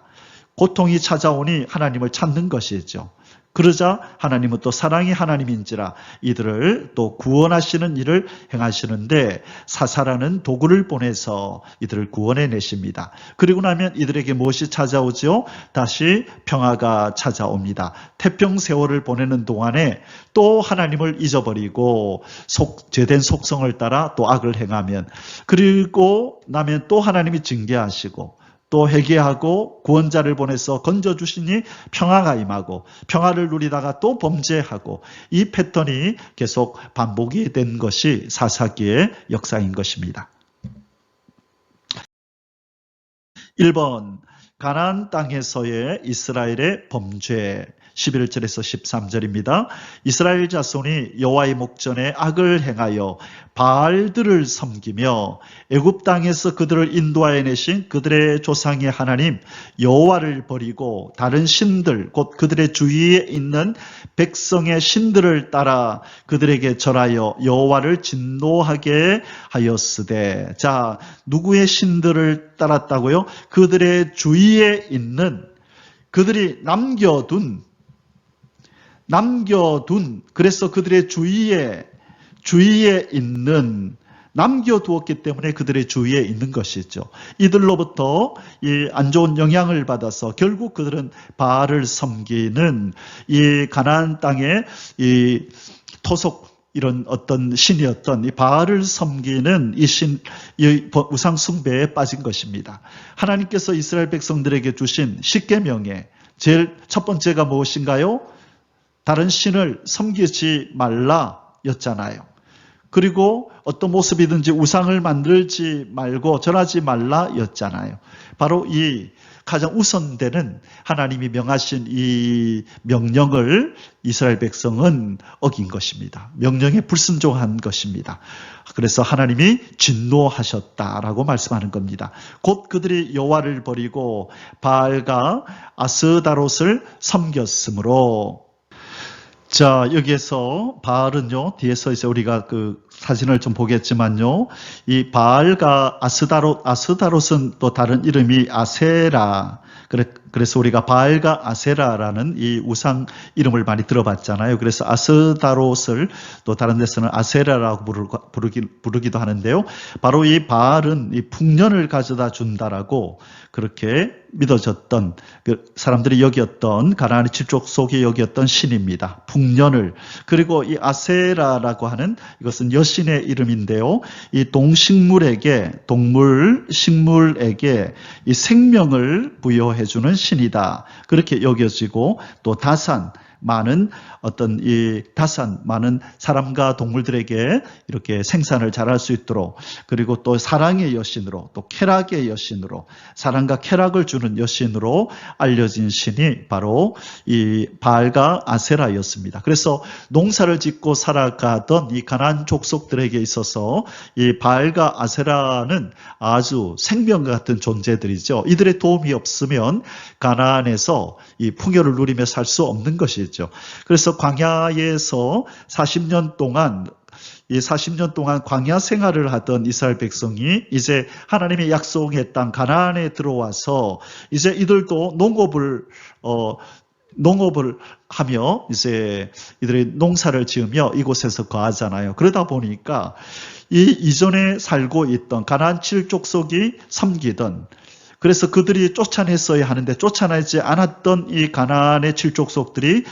고통이 찾아오니 하나님을 찾는 것이죠. 그러자 하나님은 또 사랑의 하나님인지라 이들을 또 구원하시는 일을 행하시는데 사사라는 도구를 보내서 이들을 구원해 내십니다. 그리고 나면 이들에게 무엇이 찾아오죠? 다시 평화가 찾아옵니다. 태평 세월을 보내는 동안에 또 하나님을 잊어버리고 죄된 속성을 따라 또 악을 행하면 그리고 나면 또 하나님이 징계하시고 또 회개하고 구원자를 보내서 건져주시니 평화가 임하고 평화를 누리다가 또 범죄하고 이 패턴이 계속 반복이 된 것이 사사기의 역사인 것입니다. 1번 가나안 땅에서의 이스라엘의 범죄 11절에서 13절입니다. 이스라엘 자손이 여호와의 목전에 악을 행하여 바알들을 섬기며 애굽 땅에서 그들을 인도하여 내신 그들의 조상의 하나님 여호와를 버리고 다른 신들 곧 그들의 주위에 있는 백성의 신들을 따라 그들에게 절하여 여호와를 진노하게 하였으되 자 누구의 신들을 따랐다고요? 그들의 주위에 있는 그들이 남겨둔 그래서 그들의 주위에 있는 남겨두었기 때문에 그들의 주위에 있는 것이죠. 이들로부터 이 안 좋은 영향을 받아서 결국 그들은 바알을 섬기는 이 가나안 땅의 이 토속 이런 어떤 신이었던 이 바알을 섬기는 이 우상 숭배에 빠진 것입니다. 하나님께서 이스라엘 백성들에게 주신 십계명의 제일 첫 번째가 무엇인가요? 다른 신을 섬기지 말라였잖아요. 그리고 어떤 모습이든지 우상을 만들지 말고 절하지 말라였잖아요. 바로 이 가장 우선되는 하나님이 명하신 이 명령을 이스라엘 백성은 어긴 것입니다. 명령에 불순종한 것입니다. 그래서 하나님이 진노하셨다라고 말씀하는 겁니다. 곧 그들이 여호와를 버리고 바알과 아스다롯을 섬겼으므로 자, 여기에서 바알은요, 뒤에서 이제 우리가 그 사진을 좀 보겠지만요, 이 바알과 아스다롯은 또 다른 이름이 아세라. 그래서 우리가 바알과 아세라라는 이 우상 이름을 많이 들어봤잖아요. 그래서 아스다롯을 또 다른 데서는 아세라라고 부르기도 하는데요. 바로 이 바알은 이 풍년을 가져다 준다라고 그렇게 믿어졌던 사람들이 여기었던 가나안의 칠족 속에 여기었던 신입니다. 풍년을. 그리고 이 아세라라고 하는 이것은 여신의 이름인데요. 이 동식물에게 식물에게 이 생명을 부여해 주는 신이다. 그렇게 여겨지고 또 다산 많은 어떤 이 다산, 많은 사람과 동물들에게 이렇게 생산을 잘할 수 있도록, 그리고 또 사랑의 여신으로, 또 쾌락의 여신으로, 사랑과 쾌락을 주는 여신으로 알려진 신이 바로 이 바알과 아세라였습니다. 그래서 농사를 짓고 살아가던 이 가나안 족속들에게 있어서 이 바알과 아세라는 아주 생명 같은 존재들이죠. 이들의 도움이 없으면 가나안에서 이 풍요를 누리며 살 수 없는 것이죠. 그래서 광야에서 40년 동안 이 40년 동안 광야 생활을 하던 이스라엘 백성이 이제 하나님의 약속의 땅 가나안에 들어와서 이제 이들도 농업을 하며 이제 이들이 농사를 지으며 이곳에서 거하잖아요. 그러다 보니까 이 이전에 살고 있던 가나안 7족속이 섬기던, 그래서 그들이 쫓아냈어야 하는데 쫓아내지 않았던 이 가나안의 7족속들이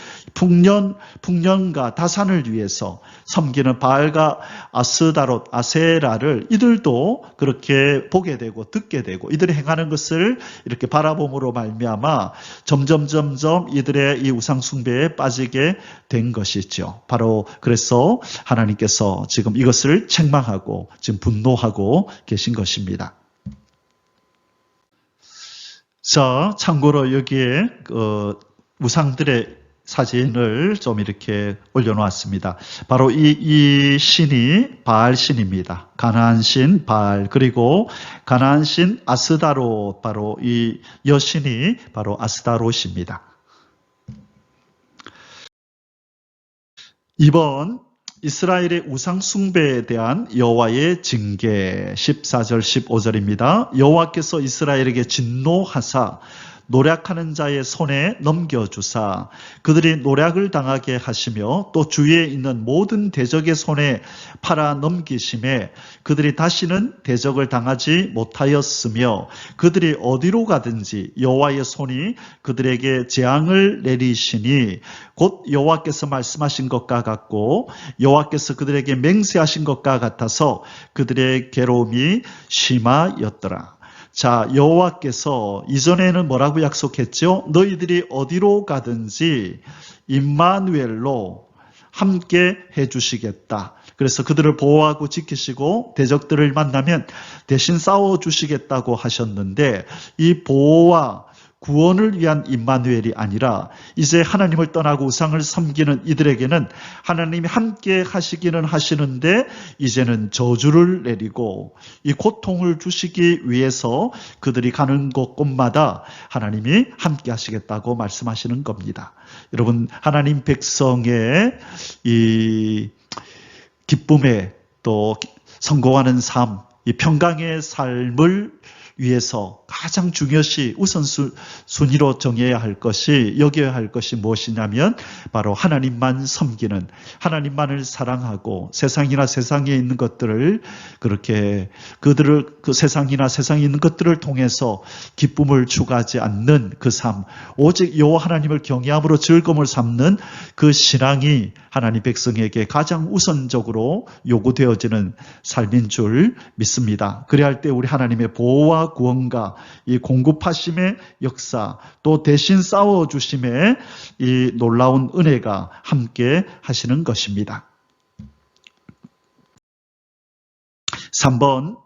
풍년과 다산을 위해서 섬기는 바알과 아스다롯, 아세라를 이들도 그렇게 보게 되고 듣게 되고 이들이 행하는 것을 이렇게 바라봄으로 말미암아 점점 이들의 이 우상 숭배에 빠지게 된 것이죠. 바로 그래서 하나님께서 지금 이것을 책망하고 지금 분노하고 계신 것입니다. 자, 참고로 여기에 우상들의 사진을 좀 이렇게 올려놓았습니다. 바로 이 신이 바알 신입니다. 가나안 신 바알, 그리고 가나안 신 아스다롯, 바로 이 여신이 바로 아스다롯입니다. 이번 이스라엘의 우상 숭배에 대한 여호와의 징계 14절 15절입니다. 여호와께서 이스라엘에게 진노하사 노략하는 자의 손에 넘겨주사 그들이 노략을 당하게 하시며 또 주위에 있는 모든 대적의 손에 팔아 넘기심에 그들이 다시는 대적을 당하지 못하였으며 그들이 어디로 가든지 여호와의 손이 그들에게 재앙을 내리시니 곧 여호와께서 말씀하신 것과 같고 여호와께서 그들에게 맹세하신 것과 같아서 그들의 괴로움이 심하였더라. 자, 여호와께서 이전에는 뭐라고 약속했죠? 너희들이 어디로 가든지 임마누엘로 함께 해주시겠다. 그래서 그들을 보호하고 지키시고 대적들을 만나면 대신 싸워주시겠다고 하셨는데 이 보호와 구원을 위한 임마누엘이 아니라 이제 하나님을 떠나고 우상을 섬기는 이들에게는 하나님이 함께 하시기는 하시는데 이제는 저주를 내리고 이 고통을 주시기 위해서 그들이 가는 곳곳마다 하나님이 함께 하시겠다고 말씀하시는 겁니다. 여러분, 하나님 백성의 이 기쁨에 또 성공하는 삶, 이 평강의 삶을 위해서 가장 중요시 우선순위로 정해야 할 것이, 여겨야 할 것이 무엇이냐면 바로 하나님만 섬기는, 하나님만을 사랑하고 세상이나 세상에 있는 것들을 그렇게 그 세상이나 세상에 있는 것들을 통해서 기쁨을 추구하지 않는 그 삶, 오직 여호와 하나님을 경외함으로 즐거움을 삼는 그 신앙이 하나님 백성에게 가장 우선적으로 요구되어지는 삶인 줄 믿습니다. 그래야 할 때 우리 하나님의 보호와 구원과 이 공급하심의 역사, 또 대신 싸워주심의 이 놀라운 은혜가 함께 하시는 것입니다. 3번,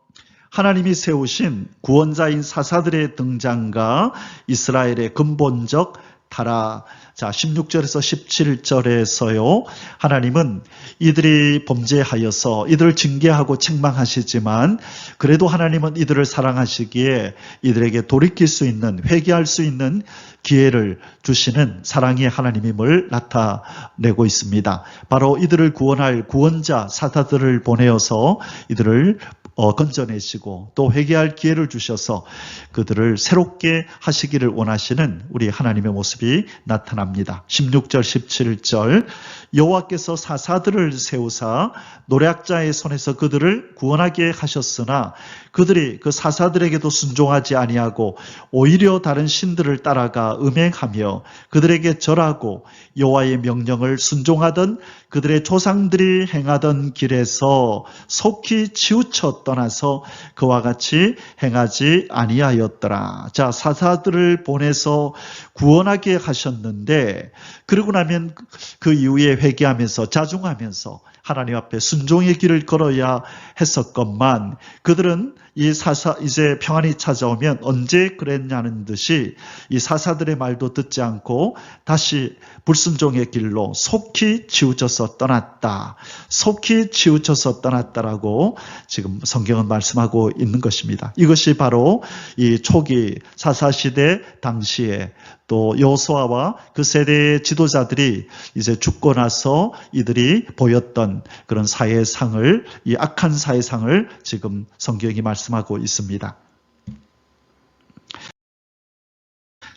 하나님이 세우신 구원자인 사사들의 등장과 이스라엘의 근본적 타락. 자, 16절에서 17절에서요. 하나님은 이들이 범죄하여서 이들을 징계하고 책망하시지만 그래도 하나님은 이들을 사랑하시기에 이들에게 돌이킬 수 있는, 회개할 수 있는 기회를 주시는 사랑의 하나님임을 나타내고 있습니다. 바로 이들을 구원할 구원자 사사들을 보내어서 이들을 건져내시고 또 회개할 기회를 주셔서 그들을 새롭게 하시기를 원하시는 우리 하나님의 모습이 나타납니다. 16절 17절 여호와께서 사사들을 세우사 노략자의 손에서 그들을 구원하게 하셨으나 그들이 그 사사들에게도 순종하지 아니하고 오히려 다른 신들을 따라가 음행하며 그들에게 절하고 여호와의 명령을 순종하던 그들의 조상들이 행하던 길에서 속히 치우쳤다. 떠나서 그와 같이 행하지 아니하였더라. 자, 사사들을 보내서 구원하게 하셨는데 그러고 나면 그 이후에 회개하면서 자중하면서 하나님 앞에 순종의 길을 걸어야 했었건만 그들은 이 이제 평안이 찾아오면 언제 그랬냐는 듯이 이 사사들의 말도 듣지 않고 다시 불순종의 길로 속히 치우쳐서 떠났다. 속히 치우쳐서 떠났다라고 지금 성경은 말씀하고 있는 것입니다. 이것이 바로 이 초기 사사시대 당시에 또 여호수아와 그 세대의 지도자들이 이제 죽고 나서 이들이 보였던 그런 사회상을, 이 악한 사회상을 지금 성경이 말씀하고 있습니다.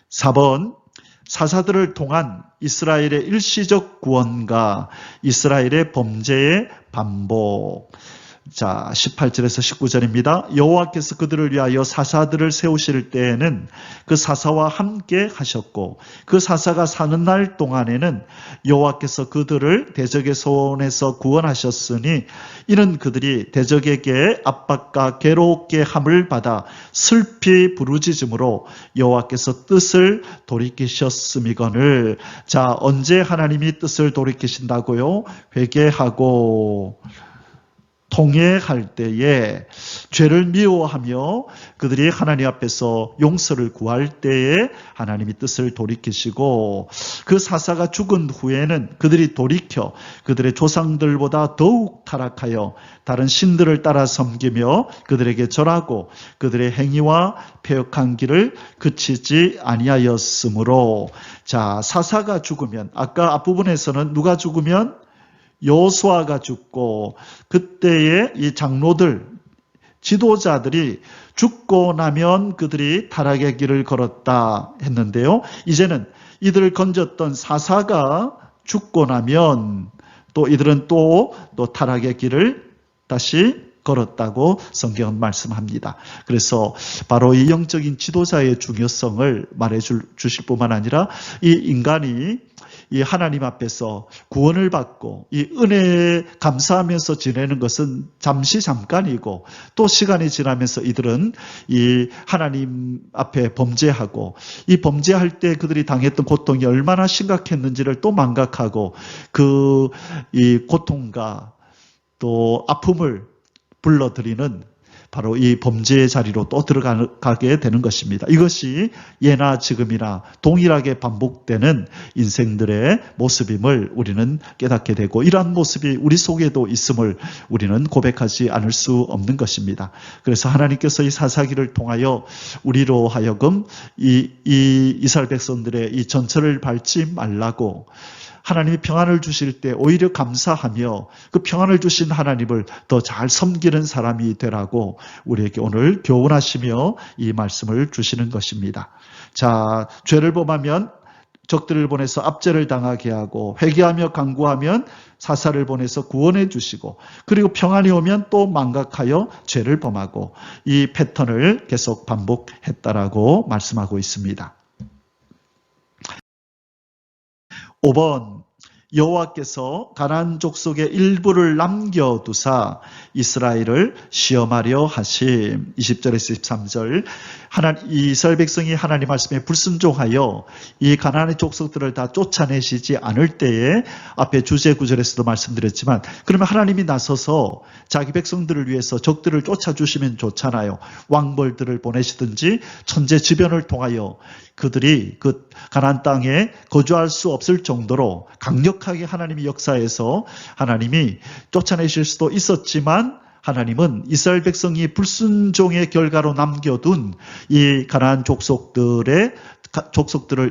4번, 사사들을 통한 이스라엘의 일시적 구원과 이스라엘의 범죄의 반복. 자, 18절에서 19절입니다. 여호와께서 그들을 위하여 사사들을 세우실 때에는 그 사사와 함께 하셨고 그 사사가 사는 날 동안에는 여호와께서 그들을 대적의 손에서 구원하셨으니 이는 그들이 대적에게 압박과 괴롭게 함을 받아 슬피 부르짖음으로 여호와께서 뜻을 돌이키셨음이거늘. 자, 언제 하나님이 뜻을 돌이키신다고요? 회개하고 통회할 때에 죄를 미워하며 그들이 하나님 앞에서 용서를 구할 때에 하나님이 뜻을 돌이키시고 그 사사가 죽은 후에는 그들이 돌이켜 그들의 조상들보다 더욱 타락하여 다른 신들을 따라 섬기며 그들에게 절하고 그들의 행위와 패역한 길을 그치지 아니하였으므로. 자, 사사가 죽으면 아까 앞부분에서는 누가 죽으면 여호수아가 죽고 그때의 이 장로들, 지도자들이 죽고 나면 그들이 타락의 길을 걸었다 했는데요. 이제는 이들을 건졌던 사사가 죽고 나면 또 이들은 또 타락의 길을 다시 걸었다고 성경은 말씀합니다. 그래서 바로 이 영적인 지도자의 중요성을 말해 주실 뿐만 아니라 이 인간이 이 하나님 앞에서 구원을 받고 이 은혜에 감사하면서 지내는 것은 잠깐이고 또 시간이 지나면서 이들은 이 하나님 앞에 범죄하고 이 범죄할 때 그들이 당했던 고통이 얼마나 심각했는지를 또 망각하고 이 고통과 또 아픔을 불러들이는 바로 이 범죄의 자리로 또 들어가게 되는 것입니다. 이것이 예나 지금이나 동일하게 반복되는 인생들의 모습임을 우리는 깨닫게 되고 이러한 모습이 우리 속에도 있음을 우리는 고백하지 않을 수 없는 것입니다. 그래서 하나님께서 이 사사기를 통하여 우리로 하여금 이 이스라엘 백성들의 이 전철을 밟지 말라고 하나님이 평안을 주실 때 오히려 감사하며 그 평안을 주신 하나님을 더 잘 섬기는 사람이 되라고 우리에게 오늘 교훈하시며 이 말씀을 주시는 것입니다. 자, 죄를 범하면 적들을 보내서 압제를 당하게 하고 회개하며 간구하면 사사를 보내서 구원해 주시고 그리고 평안이 오면 또 망각하여 죄를 범하고 이 패턴을 계속 반복했다라고 말씀하고 있습니다. 5번, 여호와께서 가나안 족속의 일부를 남겨두사 이스라엘을 시험하려 하심. 20절에서 23절. 이스라엘 백성이 하나님 말씀에 불순종하여 이 가나안의 족속들을 다 쫓아내시지 않을 때에 앞에 주제 구절에서도 말씀드렸지만 그러면 하나님이 나서서 자기 백성들을 위해서 적들을 쫓아주시면 좋잖아요. 왕벌들을 보내시든지 천재지변을 통하여 그들이 그 가나안 땅에 거주할 수 없을 정도로 강력하게 하나님이 역사해서 하나님이 쫓아내실 수도 있었지만 하나님은 이스라엘 백성이 불순종의 결과로 남겨둔 이 가나안 족속들을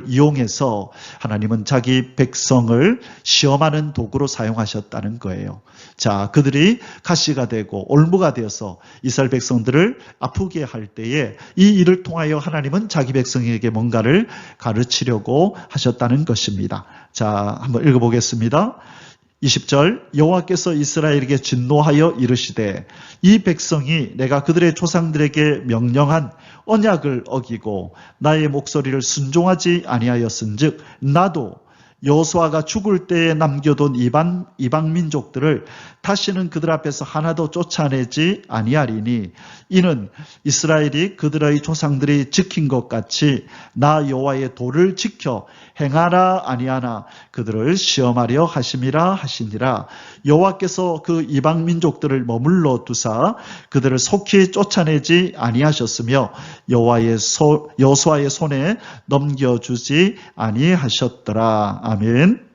이용해서 하나님은 자기 백성을 시험하는 도구로 사용하셨다는 거예요. 자, 그들이 가시가 되고 올무가 되어서 이스라엘 백성들을 아프게 할 때에 이 일을 통하여 하나님은 자기 백성에게 뭔가를 가르치려고 하셨다는 것입니다. 자, 한번 읽어보겠습니다. 20절, 여호와께서 이스라엘에게 진노하여 이르시되 이 백성이 내가 그들의 조상들에게 명령한 언약을 어기고 나의 목소리를 순종하지 아니하였은즉 나도 여호수아가 죽을 때에 남겨둔 이방 민족들을 다시는 그들 앞에서 하나도 쫓아내지 아니하리니 이는 이스라엘이 그들의 조상들이 지킨 것 같이 나 여호와의 도를 지켜 행하나 아니하나 그들을 시험하려 하심이라 하시니라. 여호와께서 그 이방 민족들을 머물러 두사 그들을 속히 쫓아내지 아니하셨으며 여호수아의 손에 넘겨주지 아니하셨더라. 아멘.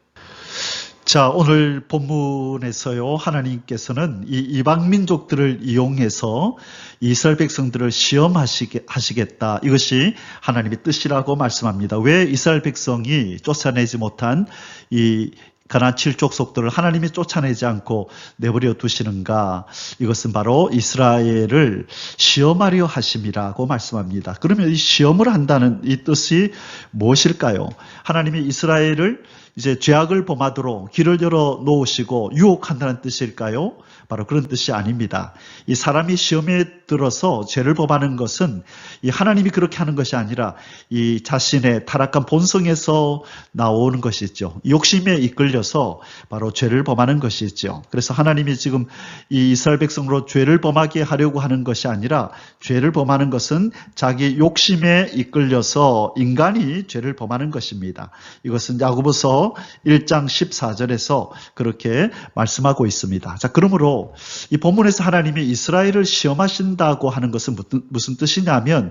자, 오늘 본문에서요, 하나님께서는 이 이방 민족들을 이용해서 이스라엘 백성들을 시험하시겠다. 이것이 하나님의 뜻이라고 말씀합니다. 왜 이스라엘 백성이 쫓아내지 못한 이 가나안 7족속들을 하나님이 쫓아내지 않고 내버려 두시는가? 이것은 바로 이스라엘을 시험하려 하심이라고 말씀합니다. 그러면 이 시험을 한다는 이 뜻이 무엇일까요? 하나님이 이스라엘을 이제 죄악을 범하도록 길을 열어 놓으시고 유혹한다는 뜻일까요? 바로 그런 뜻이 아닙니다. 이 사람이 시험에 들어서 죄를 범하는 것은 이 하나님이 그렇게 하는 것이 아니라 이 자신의 타락한 본성에서 나오는 것이죠. 욕심에 이끌려서 바로 죄를 범하는 것이죠. 그래서 하나님이 지금 이 이스라엘 백성으로 죄를 범하게 하려고 하는 것이 아니라 죄를 범하는 것은 자기 욕심에 이끌려서 인간이 죄를 범하는 것입니다. 이것은 야고보서 1장 14절에서 그렇게 말씀하고 있습니다. 자, 그러므로 이 본문에서 하나님이 이스라엘을 시험하신다고 하는 것은 무슨 뜻이냐면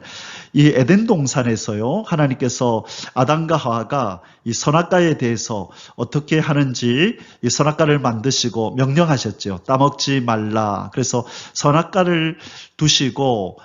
이 에덴 동산에서요, 하나님께서 아담과 하와가 이 선악과에 대해서 어떻게 하는지 이 선악과를 만드시고 명령하셨죠. 따먹지 말라. 그래서 선악과를 두시고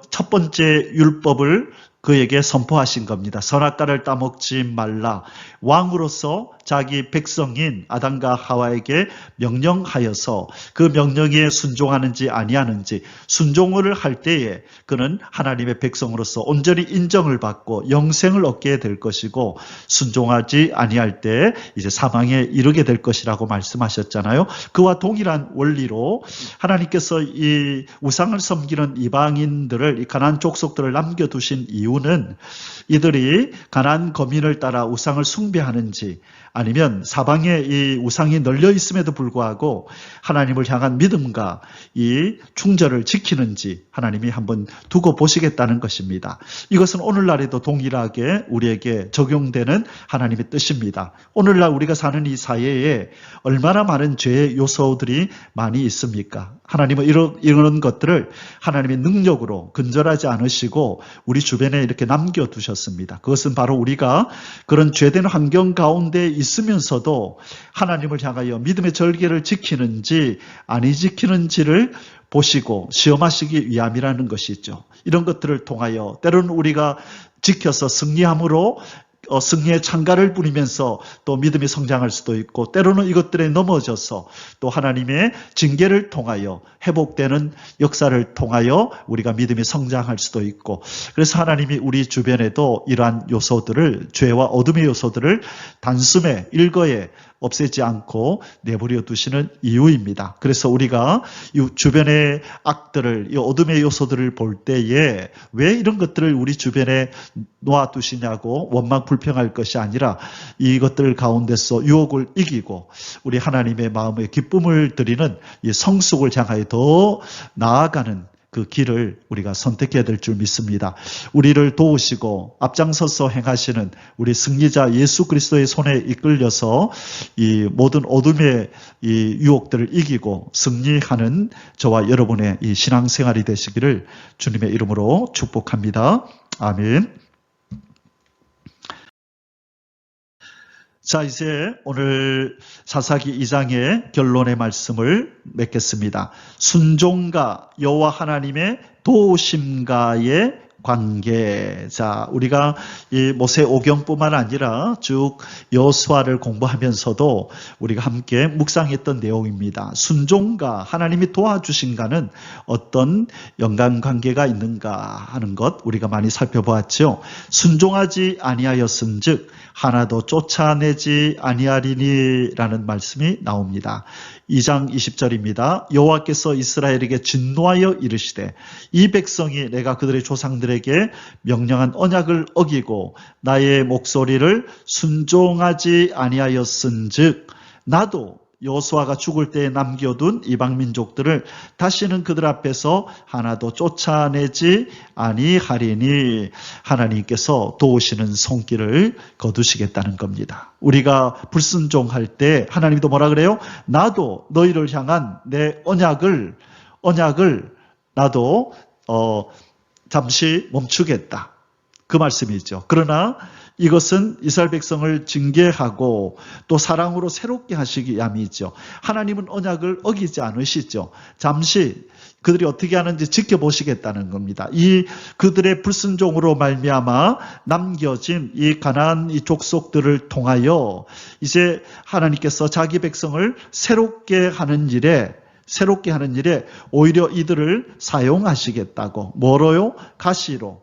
첫 번째 율법을 그에게 선포하신 겁니다. 선악과를 따먹지 말라. 왕으로서 자기 백성인 아담과 하와에게 명령하여서 그 명령에 순종하는지 아니하는지 순종을 할 때에 그는 하나님의 백성으로서 온전히 인정을 받고 영생을 얻게 될 것이고 순종하지 아니할 때 이제 사망에 이르게 될 것이라고 말씀하셨잖아요. 그와 동일한 원리로 하나님께서 이 우상을 섬기는 이방인들을 이 가나안 족속들을 남겨두신 이유는 이들이 가나안 거민을 따라 우상을 숭배하는지 아니면 사방에 이 우상이 널려 있음에도 불구하고 하나님을 향한 믿음과 이 충절을 지키는지 하나님이 한번 두고 보시겠다는 것입니다. 이것은 오늘날에도 동일하게 우리에게 적용되는 하나님의 뜻입니다. 오늘날 우리가 사는 이 사회에 얼마나 많은 죄의 요소들이 많이 있습니까? 하나님은 이런 것들을 하나님의 능력으로 근절하지 않으시고 우리 주변에 이렇게 남겨두셨습니다. 그것은 바로 우리가 그런 죄된 환경 가운데 있으면서도 하나님을 향하여 믿음의 절개를 지키는지 아니 지키는지를 보시고 시험하시기 위함이라는 것이죠. 이런 것들을 통하여 때로는 우리가 지켜서 승리함으로 승리의 창가를 부리면서 또 믿음이 성장할 수도 있고 때로는 이것들에 넘어져서 또 하나님의 징계를 통하여 회복되는 역사를 통하여 우리가 믿음이 성장할 수도 있고 그래서 하나님이 우리 주변에도 이러한 요소들을 죄와 어둠의 요소들을 단숨에 일거에 없애지 않고 내버려 두시는 이유입니다. 그래서 우리가 이 주변의 악들을, 이 어둠의 요소들을 볼 때에 왜 이런 것들을 우리 주변에 놓아두시냐고 원망 불평할 것이 아니라 이것들 가운데서 유혹을 이기고 우리 하나님의 마음에 기쁨을 드리는 이 성숙을 향하여 더 나아가는 그 길을 우리가 선택해야 될 줄 믿습니다. 우리를 도우시고 앞장서서 행하시는 우리 승리자 예수 그리스도의 손에 이끌려서 이 모든 어둠의 이 유혹들을 이기고 승리하는 저와 여러분의 이 신앙생활이 되시기를 주님의 이름으로 축복합니다. 아멘. 자, 이제 오늘 사사기 2장의 결론의 말씀을 맺겠습니다. 순종과 여호와 하나님의 도우심과의 관계. 자, 우리가 이 모세 오경뿐만 아니라 쭉 여호수아를 공부하면서도 우리가 함께 묵상했던 내용입니다. 순종과 하나님이 도와주신가는 어떤 연관관계가 있는가 하는 것 우리가 많이 살펴보았죠. 순종하지 아니하였은즉 하나도 쫓아내지 아니하리니라는 말씀이 나옵니다. 2장 20절입니다. 여호와께서 이스라엘에게 진노하여 이르시되 이 백성이 내가 그들의 조상들에게 명령한 언약을 어기고 나의 목소리를 순종하지 아니하였은즉 나도 여호수아가 죽을 때에 남겨둔 이방 민족들을 다시는 그들 앞에서 하나도 쫓아내지 아니하리니 하나님께서 도우시는 손길을 거두시겠다는 겁니다. 우리가 불순종할 때 하나님도 뭐라 그래요? 나도 너희를 향한 내 언약을 나도 잠시 멈추겠다. 그 말씀이죠. 그러나 이것은 이스라엘 백성을 징계하고 또 사랑으로 새롭게 하시기 위함이죠. 하나님은 언약을 어기지 않으시죠. 잠시 그들이 어떻게 하는지 지켜보시겠다는 겁니다. 이 그들의 불순종으로 말미암아 남겨진 이 가나안 이 족속들을 통하여 이제 하나님께서 자기 백성을 새롭게 하는 일에 오히려 이들을 사용하시겠다고, 뭐로요? 가시로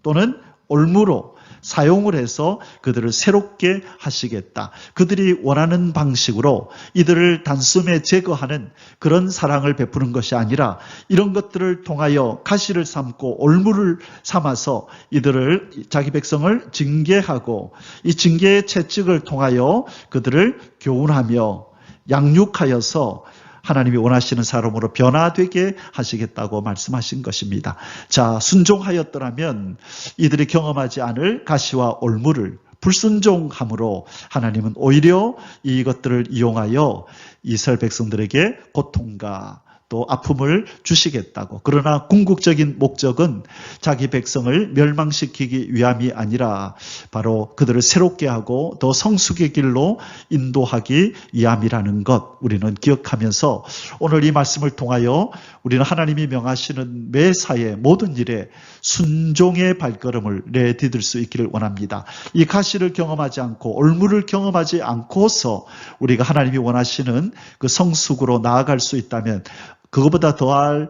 또는 올무로 사용을 해서 그들을 새롭게 하시겠다. 그들이 원하는 방식으로 이들을 단숨에 제거하는 그런 사랑을 베푸는 것이 아니라 이런 것들을 통하여 가시를 삼고 올무를 삼아서 이들을, 자기 백성을 징계하고 이 징계의 채찍을 통하여 그들을 교훈하며 양육하여서 하나님이 원하시는 사람으로 변화되게 하시겠다고 말씀하신 것입니다. 자, 순종하였더라면 이들이 경험하지 않을 가시와 올무를 불순종함으로 하나님은 오히려 이것들을 이용하여 이스라엘 백성들에게 고통과 또 아픔을 주시겠다고. 그러나 궁극적인 목적은 자기 백성을 멸망시키기 위함이 아니라 바로 그들을 새롭게 하고 더 성숙의 길로 인도하기 위함이라는 것 우리는 기억하면서 오늘 이 말씀을 통하여 우리는 하나님이 명하시는 매사의 모든 일에 순종의 발걸음을 내디딜 수 있기를 원합니다. 이 가시를 경험하지 않고 올무를 경험하지 않고서 우리가 하나님이 원하시는 그 성숙으로 나아갈 수 있다면 그것보다 더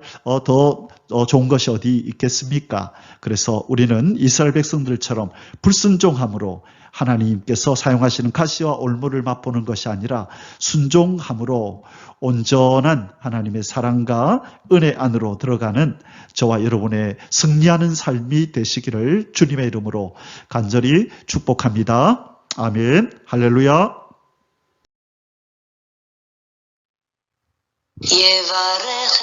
좋은 것이 어디 있겠습니까? 그래서 우리는 이스라엘 백성들처럼 불순종함으로 하나님께서 사용하시는 가시와 올무를 맛보는 것이 아니라 순종함으로 온전한 하나님의 사랑과 은혜 안으로 들어가는 저와 여러분의 승리하는 삶이 되시기를 주님의 이름으로 간절히 축복합니다. 아멘. 할렐루야. יברך